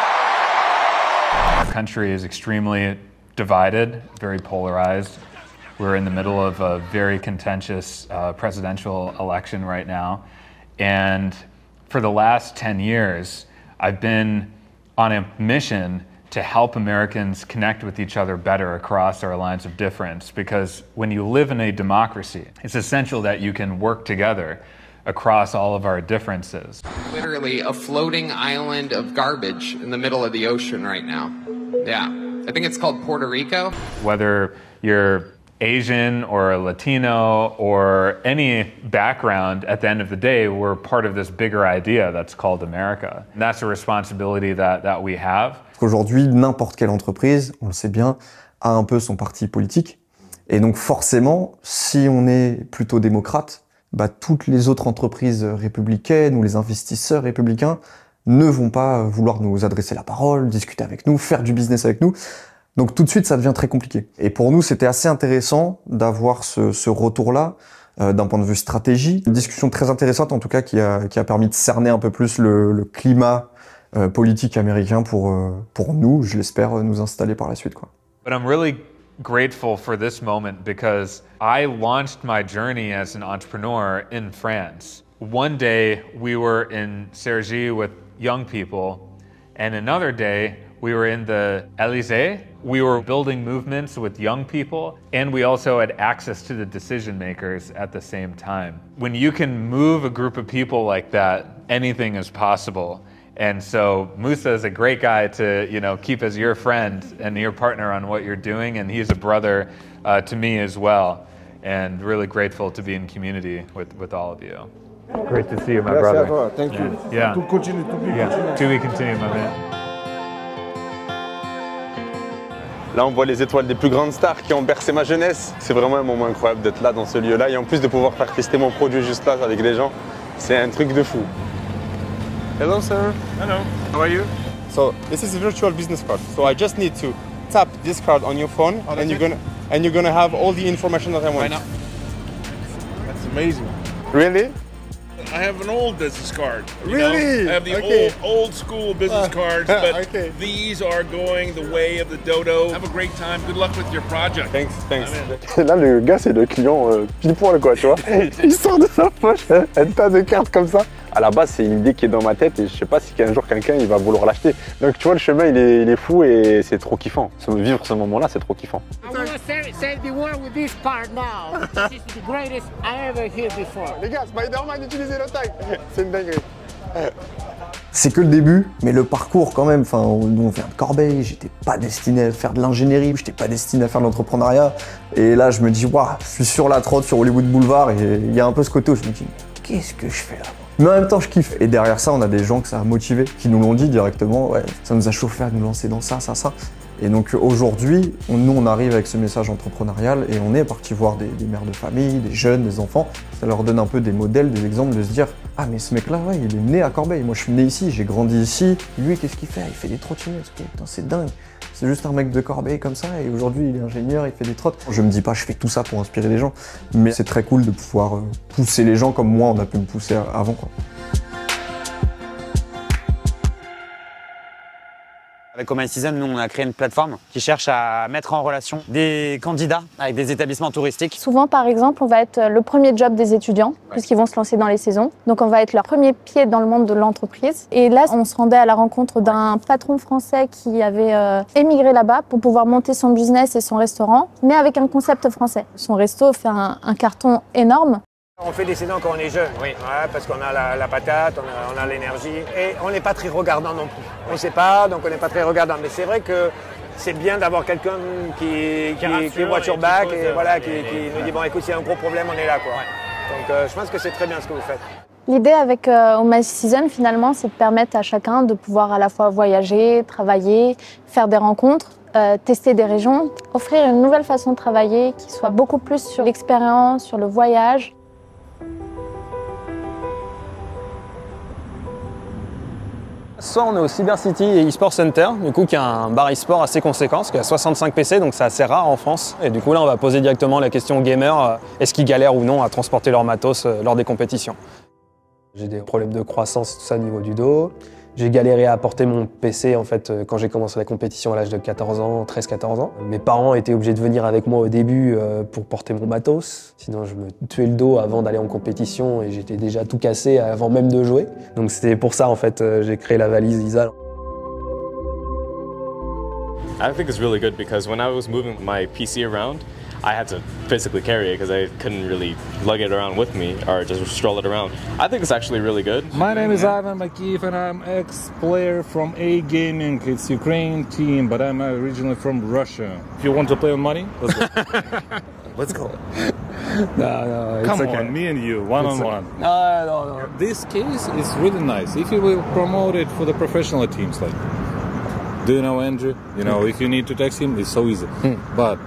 Our country is extremely divided, very polarized. We're in the middle of a very contentious presidential election right now. And for the last 10 years, I've been on a mission to help Americans connect with each other better across our lines of difference, because when you live in a democracy, it's essential that you can work together across all of our differences. Literally a floating island of garbage in the middle of the ocean right now. Yeah, I think it's called Puerto Rico. Whether you're Asian or Latino or any background, at the end of the day, we're part of this bigger idea that's called America. And that's a responsibility that we have. Aujourd'hui, n'importe quelle entreprise, on le sait bien, a un peu son parti politique. Et donc forcément, si on est plutôt démocrate, toutes les autres entreprises républicaines ou les investisseurs républicains ne vont pas vouloir nous adresser la parole, discuter avec nous, faire du business avec nous. Donc tout de suite, ça devient très compliqué. Et pour nous, c'était assez intéressant d'avoir ce retour-là, d'un point de vue stratégie. Une discussion très intéressante, en tout cas, qui a permis de cerner un peu plus le climat politique américain pour nous, je l'espère, nous installer par la suite, quoi. But I'm really grateful for this moment because I launched my journey as an entrepreneur in France. One day, we were in Cergy with young people, and another day, we were in the Elysee. We were building movements with young people, and we also had access to the decision makers at the same time. When you can move a group of people like that, anything is possible. And so Musa is a great guy to, keep as your friend and your partner on what you're doing, and he's a brother to me as well. And really grateful to be in community with all of you. Great to see you, my brother. Thank you. Yeah. To continue to be. To be continued, my man. Là, on voit les étoiles des plus grandes stars qui ont bercé ma jeunesse. C'est vraiment un moment incroyable d'être là, dans ce lieu-là. Et en plus de pouvoir faire tester mon produit juste là avec les gens, c'est un truc de fou. Hello, sir. Hello. How are you? So, this is a virtual business card. So I just need to tap this card on your phone, and you're gonna have all the information that I want. Right now. That's amazing. Really? I have an old business card. Really? I have the Okay. old school business cards, but okay. these are going the way of the dodo. Have a great time. Good luck with your project. Thanks. Là, le gars, c'est le client pile poil, quoi, tu vois. Il sort de sa poche un tas de cartes comme ça. À la base, c'est une idée qui est dans ma tête et je sais pas si un jour quelqu'un il va vouloir l'acheter. Donc tu vois, le chemin il est fou et c'est trop kiffant. Vivre ce moment-là, c'est trop kiffant. I want to save the world with this card now. This is the greatest I ever heard before. Les gars, Spider-Man utilisez le tag. C'est une dinguerie. C'est que le début, mais le parcours quand même. Enfin, nous on vient de Corbeil, j'étais pas destiné à faire de l'ingénierie, j'étais pas destiné à faire de l'entrepreneuriat. Et là, je me dis, waouh, je suis sur la trotte, sur Hollywood Boulevard, et il y a un peu ce côté où je me dis, qu'est-ce que je fais là? Mais en même temps, je kiffe. Et derrière ça, on a des gens que ça a motivé, qui nous l'ont dit directement, ouais, ça nous a chauffé à nous lancer dans ça. Et donc aujourd'hui, nous on arrive avec ce message entrepreneurial et on est parti voir des mères de famille, des jeunes, des enfants. Ça leur donne un peu des modèles, des exemples de se dire, ah mais ce mec-là, ouais, il est né à Corbeil. Moi je suis né ici, j'ai grandi ici. Lui, qu'est-ce qu'il fait? Il fait des trottinettes. Putain, c'est dingue. C'est juste un mec de Corbeil comme ça et aujourd'hui il est ingénieur, il fait des trottes. Je me dis pas je fais tout ça pour inspirer les gens, mais c'est très cool de pouvoir pousser les gens comme moi on a pu me pousser avant, quoi. Avec Oh My Season, nous, on a créé une plateforme qui cherche à mettre en relation des candidats avec des établissements touristiques. Souvent, par exemple, on va être le premier job des étudiants, puisqu'ils vont se lancer dans les saisons. Donc, on va être leur premier pied dans le monde de l'entreprise. Et là, on se rendait à la rencontre d'un patron français qui avait émigré là-bas pour pouvoir monter son business et son restaurant, mais avec un concept français. Son resto fait un carton énorme. On fait des saisons quand on est jeune, oui. Ouais, parce qu'on a la patate, on a l'énergie. Et on n'est pas très regardant non plus. On ne sait pas, donc on n'est pas très regardant. Mais c'est vrai que c'est bien d'avoir quelqu'un qui est voiture back et voilà, qui nous dit bon écoute, s'il y a un gros problème, on est là, quoi. Donc je pense que c'est très bien ce que vous faites. L'idée avec Oh My Season, finalement, c'est de permettre à chacun de pouvoir à la fois voyager, travailler, faire des rencontres, tester des régions, offrir une nouvelle façon de travailler qui soit beaucoup plus sur l'expérience, sur le voyage. Soit on est au Cyber City et eSport Center, du coup qui a un bar eSport assez conséquent, parce qu'il y a 65 PC, donc c'est assez rare en France. Et du coup là on va poser directement la question aux gamers, est-ce qu'ils galèrent ou non à transporter leur matos lors des compétitions. J'ai des problèmes de croissance, tout ça au niveau du dos. J'ai galéré à porter mon PC en fait quand j'ai commencé la compétition à l'âge de 14 ans, 13-14 ans. Mes parents étaient obligés de venir avec moi au début pour porter mon matos. Sinon je me tuais le dos avant d'aller en compétition et j'étais déjà tout cassé avant même de jouer. Donc c'était pour ça en fait j'ai créé la valise Isa. I think it's really good because when I was moving my PC around, I had to physically carry it because I couldn't really lug it around with me or just stroll it around. I think it's actually really good. My name is Ivan Makiyev and I'm ex-player from A Gaming. It's Ukraine team, but I'm originally from Russia. If you want to play on money, let's go. Let's go. No, it's okay. Come on, me and you, one-on-one. No. This case is really nice. If you will promote it for the professional teams, like, do you know Andrew? You know, if you need to text him, it's so easy. But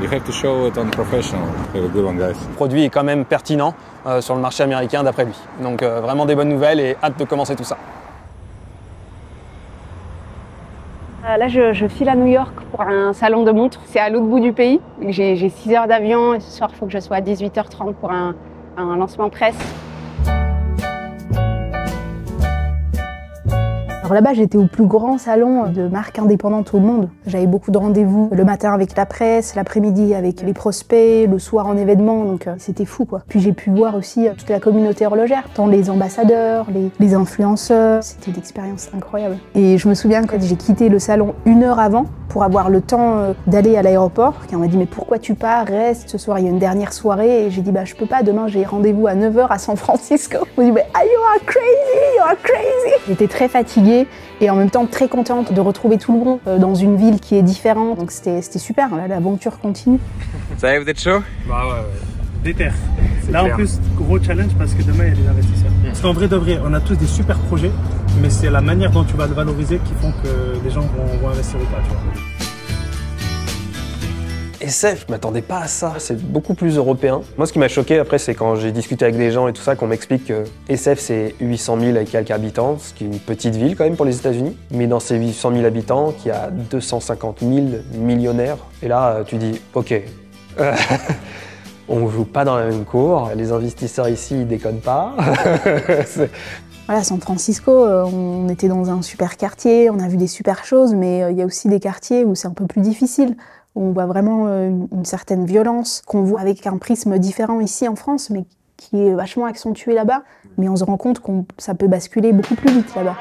you have to show it on professional. Have a good one, guys. Le produit est quand même pertinent sur le marché américain d'après lui. Donc vraiment des bonnes nouvelles et hâte de commencer tout ça. Là, je file à New York pour un salon de montres. C'est à l'autre bout du pays. J'ai 6 heures d'avion et ce soir, il faut que je sois à 18h30 pour un lancement presse. Alors là-bas, j'étais au plus grand salon de marques indépendantes au monde. J'avais beaucoup de rendez-vous le matin avec la presse, l'après-midi avec les prospects, le soir en événement, donc c'était fou quoi. Puis j'ai pu voir aussi toute la communauté horlogère, tant les ambassadeurs, les influenceurs. C'était une expérience incroyable. Et je me souviens quand j'ai quitté le salon 1 heure avant pour avoir le temps d'aller à l'aéroport, on m'a dit mais pourquoi tu pars, reste, ce soir il y a une dernière soirée. Et j'ai dit bah je peux pas, demain j'ai rendez-vous à 9h à San Francisco. On m'a dit mais you are crazy. J'étais très fatiguée. Et en même temps très contente de retrouver tout le monde dans une ville qui est différente. Donc c'était super, l'aventure continue. Ça va, vous êtes chaud? Bah ouais. Déter. Là en plus, gros challenge parce que demain il y a des investisseurs. Parce qu'en vrai de vrai, on a tous des super projets, mais c'est la manière dont tu vas le valoriser qui font que les gens vont investir ou pas. Tu vois. SF, je m'attendais pas à ça. C'est beaucoup plus européen. Moi, ce qui m'a choqué après, c'est quand j'ai discuté avec des gens et tout ça, qu'on m'explique que SF, c'est 800 000 et quelques habitants, ce qui est une petite ville quand même pour les États-Unis. Mais dans ces 800 000 habitants, il y a 250 000 millionnaires. Et là, tu dis, ok, on joue pas dans la même cour. Les investisseurs ici, ils déconnent pas. Voilà, San Francisco, on était dans un super quartier, on a vu des super choses, mais il y a aussi des quartiers où c'est un peu plus difficile, où on voit vraiment une certaine violence, qu'on voit avec un prisme différent ici en France, mais qui est vachement accentué là-bas. Mais on se rend compte que ça peut basculer beaucoup plus vite là-bas.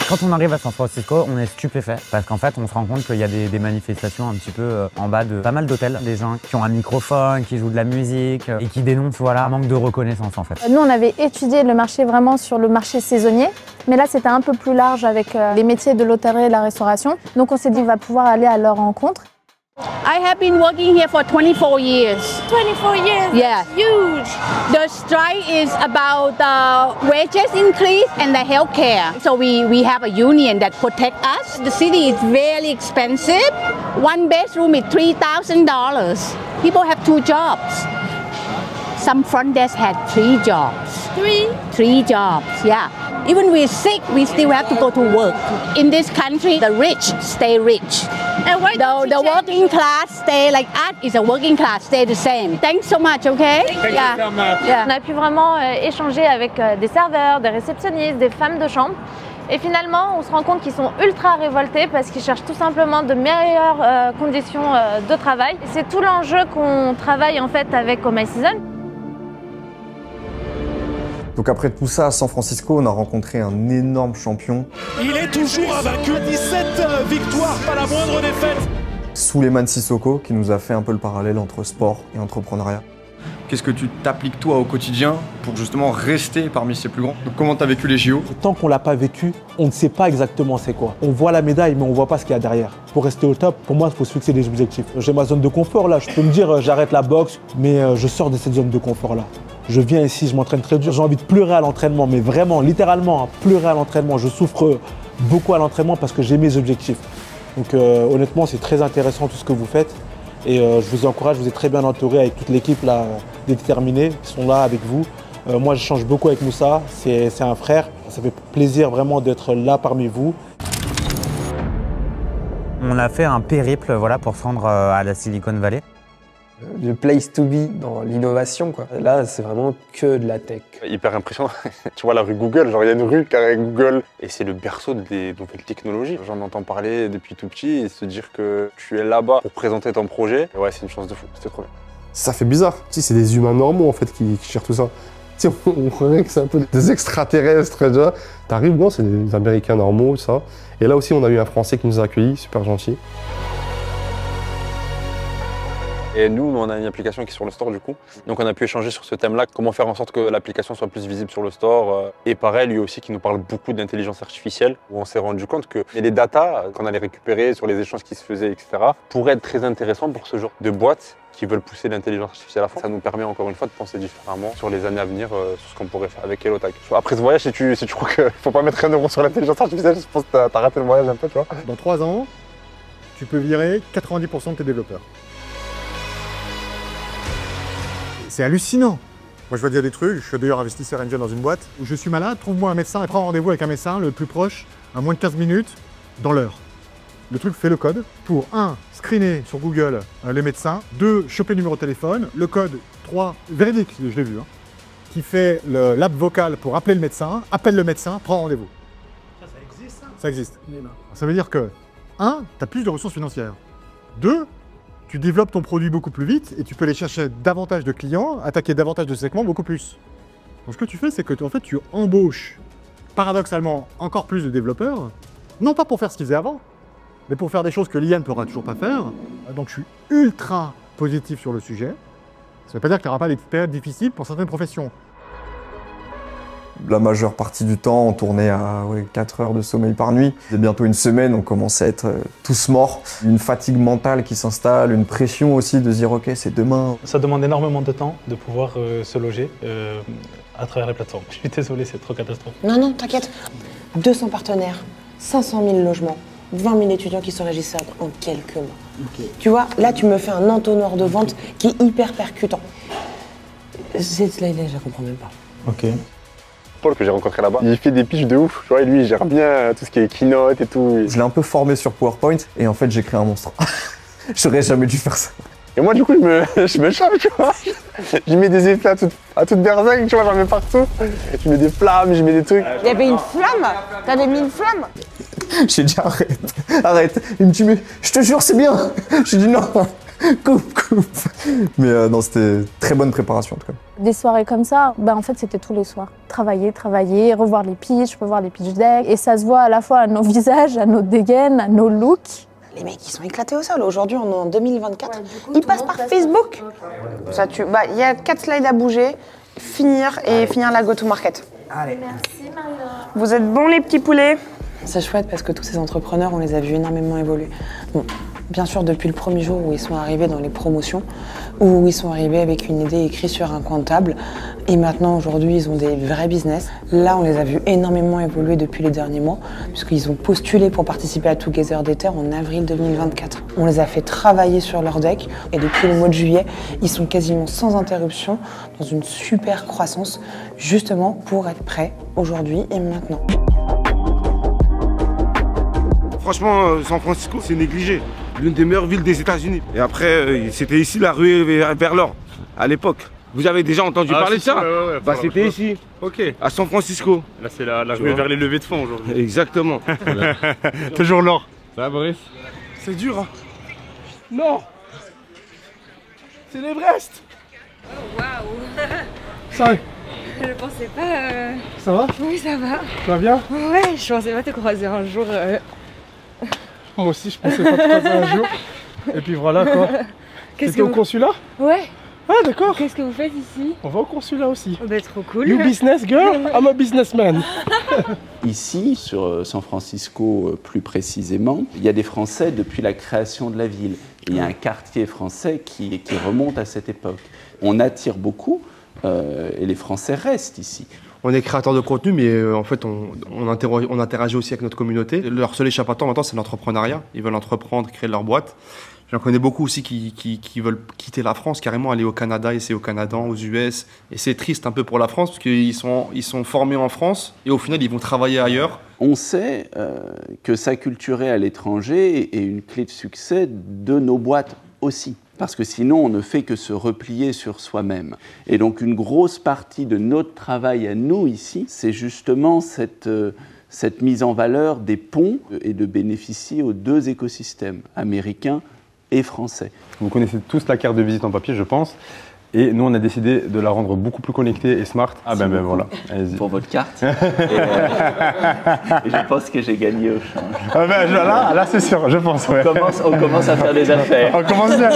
Quand on arrive à San Francisco, on est stupéfait parce qu'en fait, on se rend compte qu'il y a des manifestations un petit peu en bas de pas mal d'hôtels, des gens qui ont un microphone, qui jouent de la musique et qui dénoncent voilà, un manque de reconnaissance en fait. Nous, on avait étudié le marché vraiment sur le marché saisonnier, mais là, c'était un peu plus large avec les métiers de l'hôtellerie et de la restauration. Donc, on s'est dit, on va pouvoir aller à leur rencontre. I have been working here for 24 years. 24 years? Yeah. Huge. The strike is about the wages increase and the health care. So we have a union that protect us. The city is very expensive. One bedroom is $3,000. People have 2 jobs. Some front desk had 3 jobs. 3 jobs, yeah. Even we're sick, we still have to go to work. In this country, the rich stay rich. And why the working class stay like us is a working class, stay the same. Thanks so much, okay? Thank you so much. Yeah. On a pu vraiment échanger avec des serveurs, des réceptionnistes, des femmes de chambre. Et finalement, on se rend compte qu'ils sont ultra révoltés parce qu'ils cherchent tout simplement de meilleures conditions de travail. Et c'est tout l'enjeu qu'on travaille en fait avec Oh My Season. Donc après tout ça, à San Francisco, on a rencontré un énorme champion. Il est toujours invaincu, 17 victoires, pas la moindre défaite. Souleymane Sissoko, qui nous a fait un peu le parallèle entre sport et entrepreneuriat. Qu'est-ce que tu t'appliques toi au quotidien pour justement rester parmi ces plus grands? Donc comment tu as vécu les JO? Tant qu'on l'a pas vécu, on ne sait pas exactement c'est quoi. On voit la médaille mais on voit pas ce qu'il y a derrière. Pour rester au top, pour moi, il faut se fixer des objectifs. J'ai ma zone de confort là, je peux me dire j'arrête la boxe, mais je sors de cette zone de confort là. Je viens ici, je m'entraîne très dur, j'ai envie de pleurer à l'entraînement, mais vraiment, littéralement, pleurer à l'entraînement. Je souffre beaucoup à l'entraînement parce que j'ai mes objectifs. Donc honnêtement, c'est très intéressant tout ce que vous faites. Et je vous encourage, vous êtes très bien entouré avec toute l'équipe là, déterminée, qui sont là avec vous. Moi, j'échange beaucoup avec Moussa, c'est un frère. Ça fait plaisir vraiment d'être là parmi vous. On a fait un périple voilà, pour se rendre à la Silicon Valley. Le place to be dans l'innovation, quoi. Là, c'est vraiment que de la tech. Hyper impressionnant. Tu vois la rue Google, genre il y a une rue carré Google et c'est le berceau des nouvelles technologies. J'en entends parler depuis tout petit et se dire que tu es là-bas pour présenter ton projet, ouais, c'est une chance de fou, c'était trop bien. Ça fait bizarre. Tu sais, c'est des humains normaux en fait qui gèrent tout ça. Tu sais, on croirait que c'est un peu des extraterrestres déjà. T'arrives, non, c'est des Américains normaux, ça. Et là aussi, on a eu un Français qui nous a accueillis, super gentil. Et nous, on a une application qui est sur le store du coup. Donc on a pu échanger sur ce thème-là, comment faire en sorte que l'application soit plus visible sur le store. Et pareil, lui aussi qui nous parle beaucoup d'intelligence artificielle, où on s'est rendu compte que les datas qu'on allait récupérer sur les échanges qui se faisaient, etc., pourraient être très intéressants pour ce genre de boîtes qui veulent pousser l'intelligence artificielle à fond. Ça nous permet encore une fois de penser différemment sur les années à venir, sur ce qu'on pourrait faire avec HelloTag. Après ce voyage, si tu crois qu'il ne faut pas mettre 1 euro sur l'intelligence artificielle, je pense que tu as raté le voyage un peu, tu vois. Dans 3 ans, tu peux virer 90% de tes développeurs. C'est hallucinant. Moi, je vais dire des trucs. Je suis d'ailleurs investisseur angel dans une boîte où je suis malade. Trouve-moi un médecin et prends rendez-vous avec un médecin le plus proche à moins de 15 minutes dans l'heure. Le truc fait le code pour 1. Screener sur Google les médecins. 2. Choper le numéro de téléphone. Le code 3. Véridique, je l'ai vu. Hein, qui fait l'app vocale pour appeler le médecin. Appelle le médecin, prends rendez-vous. Ça existe ça? Ça existe. Ça veut dire que 1. Tu as plus de ressources financières. 2. Tu développes ton produit beaucoup plus vite et tu peux aller chercher davantage de clients, attaquer davantage de segments beaucoup plus. Donc ce que tu fais, c'est que en fait, tu embauches paradoxalement encore plus de développeurs, non pas pour faire ce qu'ils faisaient avant, mais pour faire des choses que l'IA ne pourra toujours pas faire. Donc je suis ultra positif sur le sujet. Ça ne veut pas dire que tu n'auras pas des périodes difficiles pour certaines professions. La majeure partie du temps, on tournait à 4 heures de sommeil par nuit. C'est bientôt une semaine, on commençait à être tous morts. Une fatigue mentale qui s'installe, une pression aussi de se dire ok, c'est demain. Ça demande énormément de temps de pouvoir se loger à travers les plateformes. Je suis désolé, c'est trop catastrophique. Non, non, t'inquiète. 200 partenaires, 500 000 logements. 20 000 étudiants qui sont régisseurs en quelques mois. Tu vois, là, tu me fais un entonnoir de vente qui est hyper percutant. Cette slide-là, je la comprends même pas. Ok. Paul, que j'ai rencontré là-bas, il fait des pitchs de ouf. Tu vois, lui, il gère bien tout ce qui est keynote et tout. Je l'ai un peu formé sur PowerPoint et en fait, j'ai créé un monstre. J'aurais jamais dû faire ça. Et moi, du coup, je me chauffe, tu vois. Je mets des effets à toute berzingue, tu vois, j'en mets partout. Je mets des flammes, je mets des trucs. Il y avait une flamme? T'avais mis une flamme? J'ai dit arrête. Il me dit mais je te jure c'est bien. J'ai dit non, coupe. Mais non, c'était très bonne préparation en tout cas. Des soirées comme ça, en fait c'était tous les soirs. Travailler, revoir les pitchs decks. Et ça se voit à la fois à nos visages, à nos dégaines, à nos looks. Les mecs, ils sont éclatés au sol. Aujourd'hui, on est en 2024. Ils passent par Facebook. Ça tue. Il y a 4 slides à bouger, finir la go-to-market. Allez. Merci Marie-Laure. Vous êtes bons les petits poulets. C'est chouette parce que tous ces entrepreneurs, on les a vus énormément évoluer. Bon, bien sûr, depuis le premier jour où ils sont arrivés dans les promotions, où ils sont arrivés avec une idée écrite sur un coin de table, et maintenant, aujourd'hui, ils ont des vrais business. Là, on les a vus énormément évoluer depuis les derniers mois, puisqu'ils ont postulé pour participer à Together Data en avril 2024. On les a fait travailler sur leur deck, et depuis le mois de juillet, ils sont quasiment sans interruption, dans une super croissance, justement pour être prêts aujourd'hui et maintenant. Franchement, San Francisco, c'est négligé. L'une des meilleures villes des États-Unis. Et après, c'était ici la ruée vers l'or, à l'époque. Vous avez déjà entendu parler de ça? Ouais, c'était ici. Ok. À San Francisco. Là, c'est la ruée vers les levées de fonds aujourd'hui. Exactement. Toujours l'or. Ça va, Boris? C'est dur, hein? Non! C'est l'Everest! Oh, waouh! Ça, je pensais pas. Ça va? Oui, ça va. Ça va bien? Ouais, je pensais pas te croiser un jour. Moi aussi, je pensais pas te croiser un jour. Et puis voilà quoi. T'étais au consulat? Ouais. Ah d'accord. Qu'est-ce que vous faites ici? On va au consulat aussi. Oh, trop cool. You business girl? I'm a businessman. Ici, sur San Francisco plus précisément, il y a des Français depuis la création de la ville. Il y a un quartier français qui remonte à cette époque. On attire beaucoup et les Français restent ici. On est créateur de contenu, mais en fait, on interagit aussi avec notre communauté. Leur seul échappatoire maintenant, c'est l'entrepreneuriat. Ils veulent entreprendre, créer leur boîte. J'en connais beaucoup aussi qui veulent quitter la France, carrément aller au Canada, essayer au Canada, aux US. Et c'est triste un peu pour la France, parce qu'ils sont formés en France, et au final, ils vont travailler ailleurs. On sait que s'acculturer à l'étranger est une clé de succès de nos boîtes aussi. Parce que sinon, on ne fait que se replier sur soi-même. Et donc, une grosse partie de notre travail à nous ici, c'est justement cette mise en valeur des ponts et de bénéficier aux deux écosystèmes, américains et français. Vous connaissez tous la carte de visite en papier, je pense. Et nous, on a décidé de la rendre beaucoup plus connectée et smart. Ah ben voilà, allez-y. Pour votre carte. et je pense que j'ai gagné au change. Ah ben là c'est sûr, je pense, ouais. On commence à faire des affaires. On commence à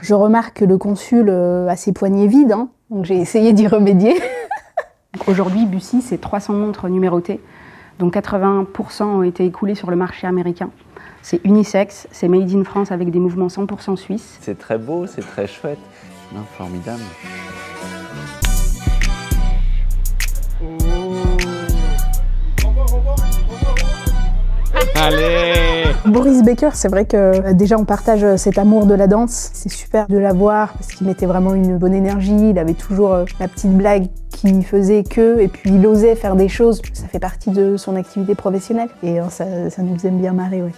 Je remarque que le consul a ses poignets vides, hein, donc j'ai essayé d'y remédier. Aujourd'hui, Bussy, c'est 300 montres numérotées, dont 80% ont été écoulées sur le marché américain. C'est unisexe, c'est made in France avec des mouvements 100% suisses. C'est très beau, c'est très chouette. Non, formidable. Allez! Boris Becker, c'est vrai que déjà on partage cet amour de la danse. C'est super de la voir parce qu'il mettait vraiment une bonne énergie. Il avait toujours la petite blague qui faisait que, et puis il osait faire des choses. Ça fait partie de son activité professionnelle et ça nous aime bien marrer, ouais.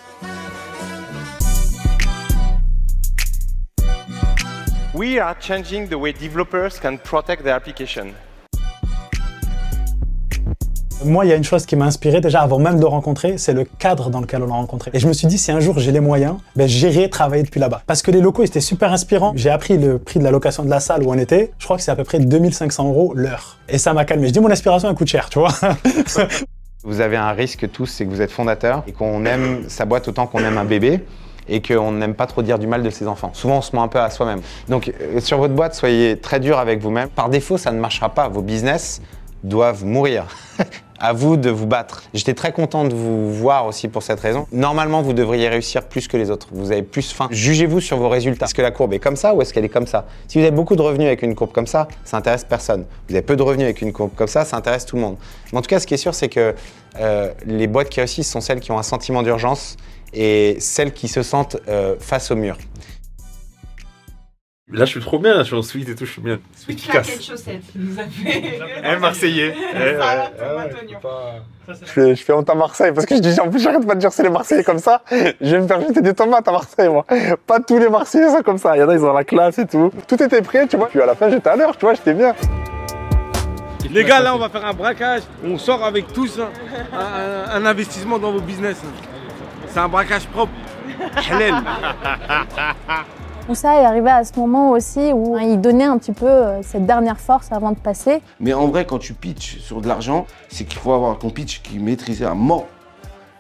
We are changing the way developers can protect their application. Moi, il y a une chose qui m'a inspiré déjà avant même de le rencontrer, c'est le cadre dans lequel on l'a rencontré. Et je me suis dit, si un jour j'ai les moyens, j'irai travailler depuis là-bas. Parce que les locaux étaient super inspirants. J'ai appris le prix de la location de la salle où on était. Je crois que c'est à peu près 2500 € l'heure. Et ça m'a calmé. Je dis, mon inspiration, elle coûte cher, tu vois. Vous avez un risque tous, c'est que vous êtes fondateur et qu'on aime sa boîte autant qu'on aime un bébé. Et qu'on n'aime pas trop dire du mal de ses enfants. Souvent, on se ment un peu à soi-même. Donc, sur votre boîte, soyez très dur avec vous-même. Par défaut, ça ne marchera pas. Vos business doivent mourir. À vous de vous battre. J'étais très content de vous voir aussi pour cette raison. Normalement, vous devriez réussir plus que les autres. Vous avez plus faim. Jugez-vous sur vos résultats. Est-ce que la courbe est comme ça ou est-ce qu'elle est comme ça? Si vous avez beaucoup de revenus avec une courbe comme ça intéresse personne. Vous avez peu de revenus avec une courbe comme ça intéresse tout le monde. Mais en tout cas, ce qui est sûr, c'est que les boîtes qui réussissent sont celles qui ont un sentiment d'urgence et celles qui se sentent face au mur. Là, je suis trop bien, là, je suis en suite et tout, je suis bien. Une claquette chaussette, il nous a fait. Marseillais. Je fais honte à Marseille parce que je dis en plus j'arrête pas de dire c'est les Marseillais comme ça. Je vais me faire jeter des tomates à Marseille moi. Pas tous les Marseillais sont comme ça. Il y en a ils ont la classe et tout. Tout était prêt tu vois. Puis à la fin j'étais à l'heure tu vois j'étais bien. Les gars là on va faire un braquage. On sort avec tous un investissement dans vos business. C'est un braquage propre. Halal. Moussa est arrivé à ce moment aussi où il donnait un petit peu cette dernière force avant de passer. Mais en vrai, quand tu pitches sur de l'argent, c'est qu'il faut avoir ton pitch qui est maîtrisé à mort.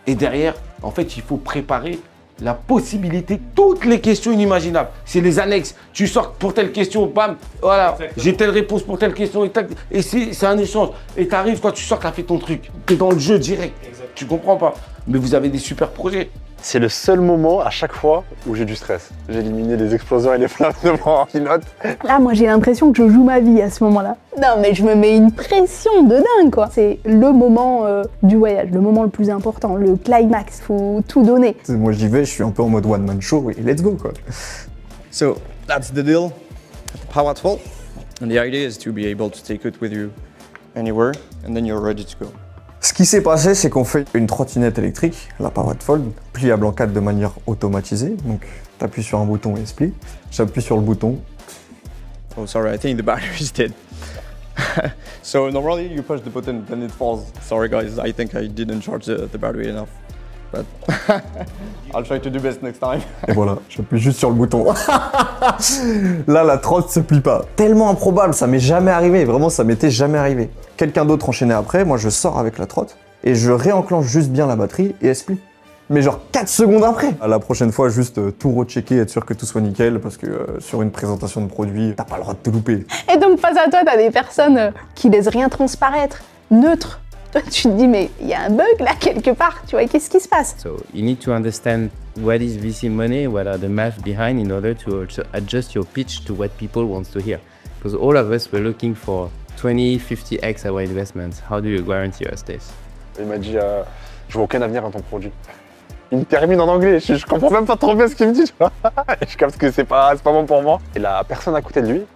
Et derrière, en fait, il faut préparer la possibilité, toutes les questions inimaginables. C'est les annexes. Tu sors pour telle question, bam, voilà, j'ai telle réponse pour telle question. Et c'est un échange. Et tu arrives, quand tu sors, tu as fait ton truc. Tu es dans le jeu direct. Exactement. Tu comprends pas. Mais vous avez des super projets. C'est le seul moment à chaque fois où j'ai du stress. J'ai éliminé les explosions et les flammes de mon pilote. Là, moi, j'ai l'impression que je joue ma vie à ce moment-là. Non, mais je me mets une pression de dingue, quoi. C'est le moment du voyage, le moment le plus important, le climax. Faut tout donner. Moi, j'y vais, je suis un peu en mode one-man show et let's go, quoi. So, that's the deal at the Power Wattfold. And the idea is to be able to take it with you anywhere, and then you're ready to go. Ce qui s'est passé, c'est qu'on fait une trottinette électrique, la Power Wattfold, pliable en 4 de manière automatisée. Donc, tu appuies sur un bouton et elle se plie. J'appuie sur le bouton. Oh, sorry, I think the battery's dead. So, normally you push the button, then it falls. Sorry, guys, I think I didn't charge the battery enough. But I'll try to do best next time. Et voilà, j'appuie juste sur le bouton. Là, la trotte se plie pas. Tellement improbable, ça m'est jamais arrivé. Vraiment, ça m'était jamais arrivé. Quelqu'un d'autre enchaînait après, moi je sors avec la trotte et je réenclenche juste bien la batterie et elle se plie. Mais genre 4 secondes après. La prochaine fois, juste tout rechecker, être sûr que tout soit nickel parce que sur une présentation de produit, t'as pas le droit de te louper. Et donc, face à toi, t'as des personnes qui laissent rien transparaître, neutres. Toi, tu te dis, mais il y a un bug là quelque part, tu vois, qu'est-ce qui se passe? So you need to understand what is VC money, what are the math behind in order to also adjust your pitch to what people want to hear. Because all of us were looking for 20, 50x our investments. How do you guarantee us this? Il m'a dit, je vois aucun avenir dans ton produit. Il me termine en anglais, je comprends même pas trop bien ce qu'il me dit, tu vois. Je capte que c'est pas bon pour moi. Et la personne à côté de lui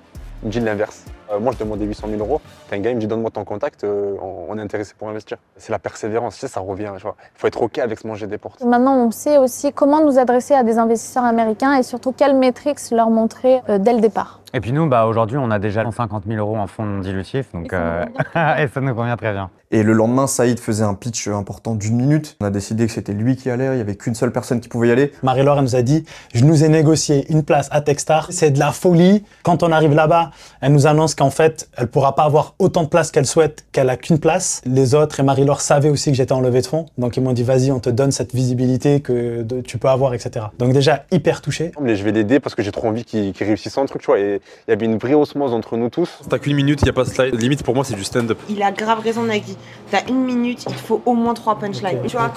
me dit l'inverse. Moi, je demandais 800 000 €. T'as un gars, il me dit donne-moi ton contact, on est intéressé pour investir. C'est la persévérance, tu sais, ça revient. Il faut être OK avec se manger des portes. Maintenant, on sait aussi comment nous adresser à des investisseurs américains et surtout quelles métriques leur montrer dès le départ. Et puis nous, aujourd'hui, on a déjà 150 000 € en fonds non dilutifs, donc et ça nous convient très bien. Et le lendemain, Saïd faisait un pitch important d'1 minute. On a décidé que c'était lui qui allait, il n'y avait qu'une seule personne qui pouvait y aller. Marie-Laure, elle nous a dit, je nous ai négocié une place à Techstar. C'est de la folie. Quand on arrive là-bas, elle nous annonce qu'en fait, elle pourra pas avoir autant de places qu'elle souhaite, qu'elle a qu'une place. Les autres et Marie-Laure savaient aussi que j'étais en levée de fonds. Donc ils m'ont dit, vas-y, on te donne cette visibilité que tu peux avoir, etc. Donc déjà, hyper touché. Mais je vais l'aider parce que j'ai trop envie qu'il réussisse son truc, tu vois. Et il y avait une vraie osmose entre nous tous. T'as qu'une minute, il n'y a pas de slide. Limite, pour moi, c'est du stand-up. Il a grave raison, Nagui. T'as 1 minute, il faut au moins 3 punchlines. Okay, tu vois,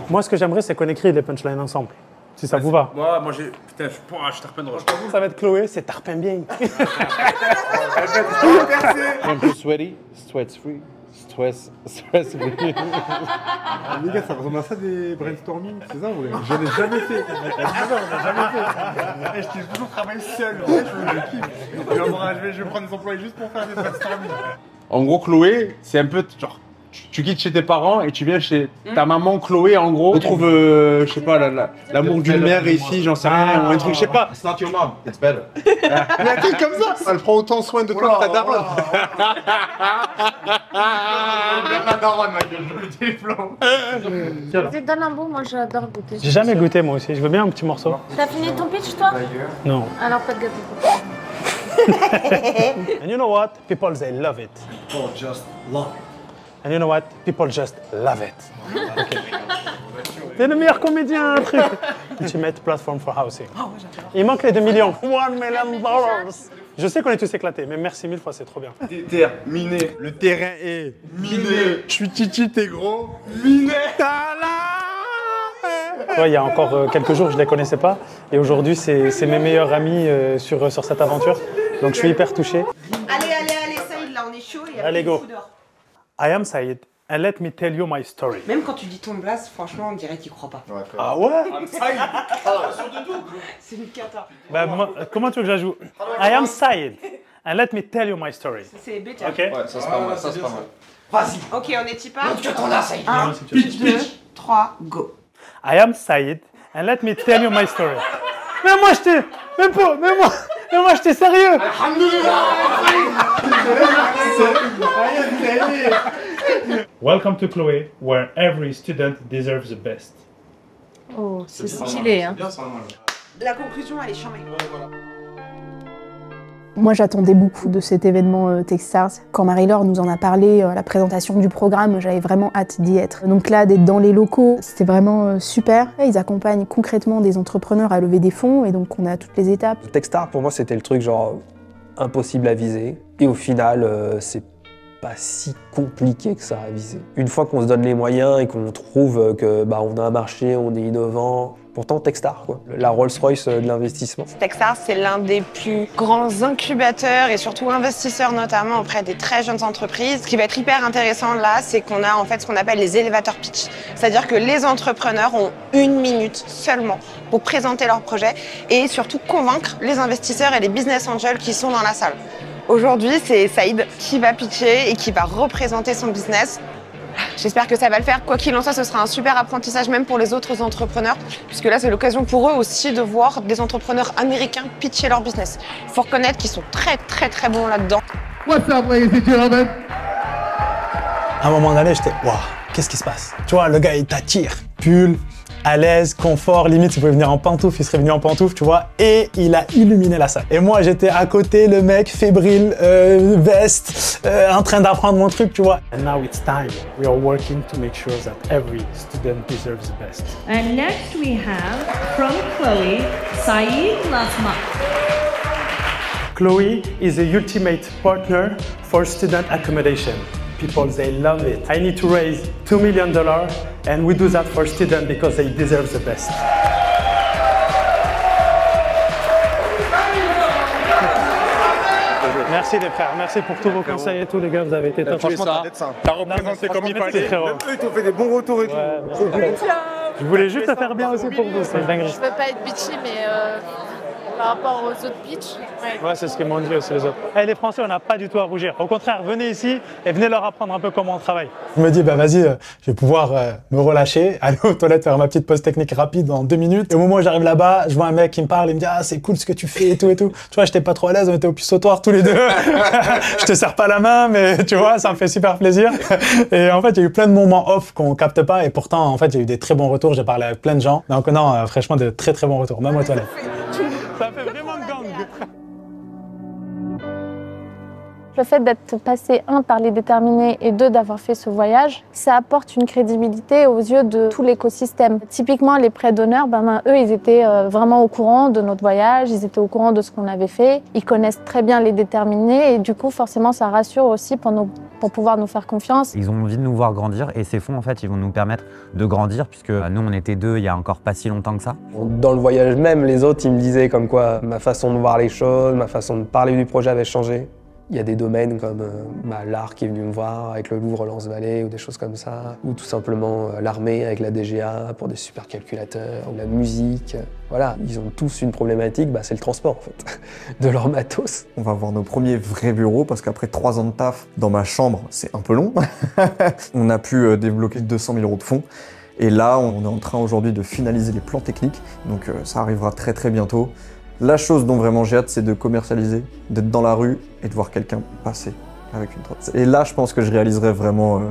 Moi, ce que j'aimerais, c'est qu'on écrit les punchlines ensemble. Si ça vous va. Moi, j'ai. Putain, je tarpin de roche. Ça va être Chloé, c'est tarpin bien. I'm too sweaty, sweats free. Stress free. Les gars, ça ressemble à ça des brainstorming, c'est ça, ouais. Je l'ai jamais fait. On n'a jamais fait. Je t'ai toujours travaillé seul. Je kiffe. Je vais prendre des employés juste pour faire des brainstorming. En gros, Chloé, c'est un peu genre. Tu quittes chez tes parents et tu viens chez ta maman Chloé, en gros. Tu trouves, je sais pas, l'amour d'une mère ici, j'en sais rien, ou un truc, je sais pas. It's not your mom, it's better. Il y a un truc comme ça. Elle prend autant soin de toi que ta daronne. La daronne, ma gueule, je me déflamme. Je te donne un bout, moi j'adore goûter. J'ai jamais goûté moi aussi, je veux bien un petit morceau. T'as fini ton pitch toi? Non. Alors pas de gâteau. And you know what? People, they love it. Oh, just love it. And you know what? People just love it. Okay. T'es le meilleur comédien, un truc. Ultimate platform for housing. Il manque les 2 millions. $1 million. Je sais qu'on est tous éclatés, mais merci 1000 fois, c'est trop bien. Déterminé. Le terrain est miné. Je suis Titi, t'es gros. Miné. Ouais, il y a encore quelques jours, je ne les connaissais pas. Et aujourd'hui, c'est mes meilleurs amis sur cette aventure. Donc je suis hyper touché. Allez, Saïd, là on est chaud. Et allez, go. Dehors. I am Saïd, and let me tell you my story. Même quand tu dis ton blaze, franchement, on dirait qu'il croit pas. Ah ouais? C'est une cata. Bah, moi, comment tu veux que j'ajoute? I am Saïd, and let me tell you my story. C'est bête. Ok? Ouais, ça c'est pas mal, ça c'est pas mal. Vas-y. Ok, on est type 1. Tu t'en as, Saïd. 1, 2, 3, go. I am Saïd, and let me tell you my story. Mais moi, j'étais sérieux. Welcome to Chloé, where every student deserves the best. Oh, c'est stylé, hein. La conclusion, elle est charmée. Moi, j'attendais beaucoup de cet événement Techstars. Quand Marie-Laure nous en a parlé à la présentation du programme, j'avais vraiment hâte d'y être. Donc là, d'être dans les locaux, c'était vraiment super. Ils accompagnent concrètement des entrepreneurs à lever des fonds et donc on a toutes les étapes. Techstars, pour moi, c'était le truc genre impossible à viser. Et au final, c'est pas si compliqué que ça à viser. Une fois qu'on se donne les moyens et qu'on trouve que on a un marché, on est innovant. Pourtant, Techstars, quoi. La Rolls-Royce de l'investissement. Techstars, c'est l'un des plus grands incubateurs et surtout investisseurs, notamment auprès des très jeunes entreprises. Ce qui va être hyper intéressant là, c'est qu'on a en fait ce qu'on appelle les elevator pitch. C'est-à-dire que les entrepreneurs ont 1 minute seulement pour présenter leur projet et surtout convaincre les investisseurs et les business angels qui sont dans la salle. Aujourd'hui, c'est Saïd qui va pitcher et qui va représenter son business. J'espère que ça va le faire. Quoi qu'il en soit, ce sera un super apprentissage même pour les autres entrepreneurs, puisque là, c'est l'occasion pour eux aussi de voir des entrepreneurs américains pitcher leur business. Il faut reconnaître qu'ils sont très, très, très bons là-dedans. What's up, ladies and gentlemen? À un moment donné, j'étais, waouh, qu'est-ce qui se passe? Tu vois, le gars, il t'attire. Pull, à l'aise, confort, limite, il pouvait venir en pantoufles, il serait venu en pantoufles, tu vois, et il a illuminé la salle. Et moi, j'étais à côté, le mec fébrile, veste, en train d'apprendre mon truc, tu vois. And now it's time. We are working to make sure that every student deserves the best. And next we have, from Chloé, Saïd Lasma. Chloé is the ultimate partner for student accommodation. People, they love it. I need to raise $2 million, and we do that for students because they deserve the best. Merci les frères, merci pour tous vos conseils et tout les gars, vous avez été top. Franchement, t'as représenté comme il fallait. Même eux, ils t'ont fait des bons retours et tout. Je voulais juste faire bien aussi pour vous, c'est dingue. Je peux pas être bitchy, mais par rapport aux autres pitchs. Ouais, c'est ce qu'ils m'ont dit aussi les autres. Les Français, on n'a pas du tout à rougir. Au contraire, venez ici et venez leur apprendre un peu comment on travaille. Je me dis, vas-y, je vais pouvoir me relâcher, aller aux toilettes, faire ma petite pause technique rapide en 2 minutes. Et au moment où j'arrive là-bas, je vois un mec qui me parle, il me dit, ah, c'est cool ce que tu fais et tout et tout. Tu vois, j'étais pas trop à l'aise, on était au pissoir tous les deux. Je te serre pas la main, mais tu vois, ça me fait super plaisir. Et en fait, il y a eu plein de moments off qu'on capte pas et pourtant, en fait, j'ai eu des très bons retours. J'ai parlé avec plein de gens. Donc non, franchement, de très très bons retours, même aux toilettes. Ça fait vraiment gang. Le fait d'être passé, 1, par les déterminés et 2, d'avoir fait ce voyage, ça apporte une crédibilité aux yeux de tout l'écosystème. Typiquement, les prêts d'honneur, eux, ils étaient vraiment au courant de notre voyage, ils étaient au courant de ce qu'on avait fait, ils connaissent très bien les déterminés et du coup, forcément, ça rassure aussi pour pouvoir nous faire confiance. Ils ont envie de nous voir grandir et ces fonds, en fait, ils vont nous permettre de grandir puisque nous, on était 2 il y a encore pas si longtemps que ça. Dans le voyage même, les autres, ils me disaient comme quoi ma façon de voir les choses, ma façon de parler du projet avait changé. Il y a des domaines comme l'art qui est venu me voir avec le Louvre Lens-Vallée ou des choses comme ça, ou tout simplement l'armée avec la DGA pour des supercalculateurs, ou la musique. Voilà, ils ont tous une problématique, c'est le transport en fait, de leur matos. On va avoir nos premiers vrais bureaux parce qu'après 3 ans de taf dans ma chambre, c'est un peu long. On a pu débloquer 200 000 € de fonds. Et là, on est en train aujourd'hui de finaliser les plans techniques, donc ça arrivera très très bientôt. La chose dont vraiment j'ai hâte, c'est de commercialiser, d'être dans la rue et de voir quelqu'un passer avec une trottinette. Et là, je pense que je réaliserai vraiment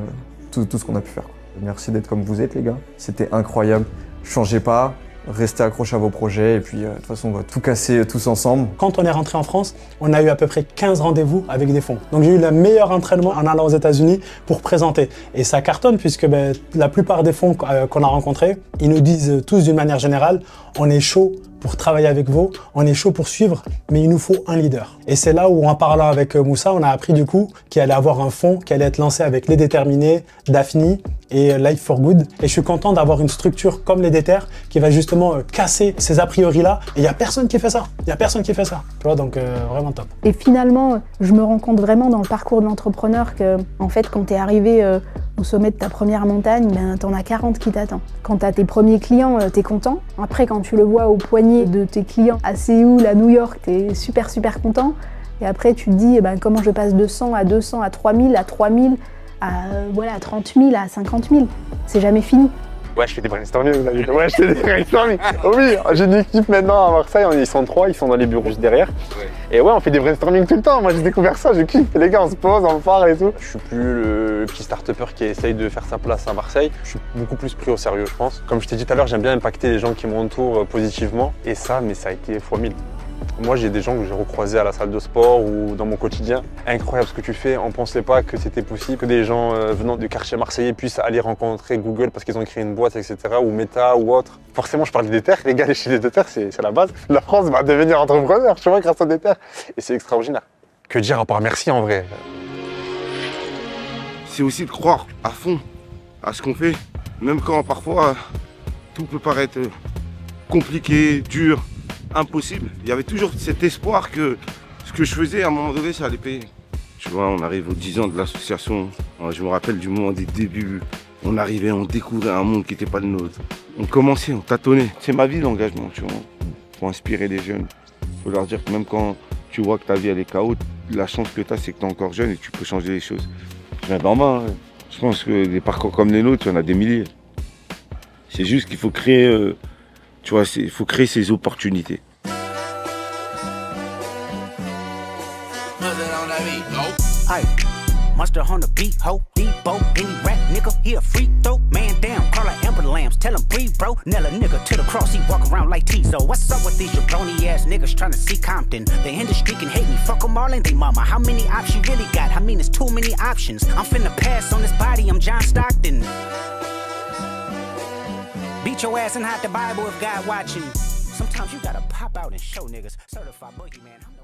tout ce qu'on a pu faire. Merci d'être comme vous êtes, les gars. C'était incroyable. Changez pas, restez accrochés à vos projets et puis de toute façon, on va tout casser tous ensemble. Quand on est rentré en France, on a eu à peu près 15 rendez-vous avec des fonds. Donc j'ai eu le meilleur entraînement en allant aux États-Unis pour présenter. Et ça cartonne puisque la plupart des fonds qu'on a rencontrés, ils nous disent tous d'une manière générale, on est chaud pour travailler avec vous, on est chaud pour suivre, mais il nous faut un leader. Et c'est là où, en parlant avec Moussa, on a appris du coup qu'il allait avoir un fonds qui allait être lancé avec Les Déterminés, Daphne et Life for Good. Et je suis content d'avoir une structure comme Les Déter qui va justement casser ces a priori-là. Et il n'y a personne qui fait ça. Il n'y a personne qui fait ça. Tu vois, donc vraiment top. Et finalement, je me rends compte vraiment dans le parcours de l'entrepreneur que, en fait, quand tu es arrivé au sommet de ta première montagne, ben, t'en as 40 qui t'attendent. Quand t'as tes premiers clients, t'es content. Après, quand tu le vois au poignet de tes clients à Séoul, à New York, t'es super content. Et après, tu te dis, eh ben, comment je passe de 100 à 200, à 3000, à 3000, à voilà, 30 000, à 50 000. C'est jamais fini. Ouais, je fais des brainstorming, vous avez vu. Ouais, je fais des brainstorming. Oh oui, j'ai une équipe maintenant à Marseille, ils sont 3, ils sont dans les bureaux juste derrière. Et ouais, on fait des brainstorming tout le temps. Moi, j'ai découvert ça, je kiffe. Les gars, on se pose, on parle et tout. Je suis plus le petit start-upper qui essaye de faire sa place à Marseille. Je suis beaucoup plus pris au sérieux, je pense. Comme je t'ai dit tout à l'heure, j'aime bien impacter les gens qui m'entourent positivement. Et ça, mais ça a été x1000. Moi, j'ai des gens que j'ai recroisés à la salle de sport ou dans mon quotidien. Incroyable ce que tu fais, on ne pensait pas que c'était possible, que des gens venant du quartier marseillais puissent aller rencontrer Google parce qu'ils ont créé une boîte, etc., ou Meta ou autre. Forcément, je parle des Déter, les gars, chez les Déter, c'est la base. La France va devenir entrepreneur, tu vois, grâce aux Déter. Et c'est extraordinaire. Que dire à part merci en vrai? C'est aussi de croire à fond à ce qu'on fait, même quand parfois tout peut paraître compliqué, dur, impossible. Il y avait toujours cet espoir que ce que je faisais, à un moment donné, ça allait payer. Tu vois, on arrive aux 10 ans de l'association. Je me rappelle du moment des débuts. On arrivait, on découvrait un monde qui n'était pas le nôtre. On commençait, on tâtonnait. C'est ma vie, l'engagement, tu vois. Pour inspirer les jeunes. Faut leur dire que même quand tu vois que ta vie, elle est chaos, la chance que tu as, c'est que tu es encore jeune et que tu peux changer les choses. Je viens d'en bas. Je pense que des parcours comme les nôtres, il y en a des milliers. C'est juste qu'il faut créer, tu vois, il faut créer ces opportunités. Aye, Mustard on the beat, ho, Debo, any rap nigga, he a freak throw, man down, call her Amber Lambs, tell him breathe, bro, Nella nigga to the cross, he walk around like Tizo. What's up with these jabroni ass niggas trying to see Compton? They in the street can hate me, fuck them all and they mama. How many options you really got? I mean, it's too many options. I'm finna pass on this body, I'm John Stockton. Beat your ass and hide the Bible if God watching. Sometimes you gotta pop out and show niggas. Certified boogeyman.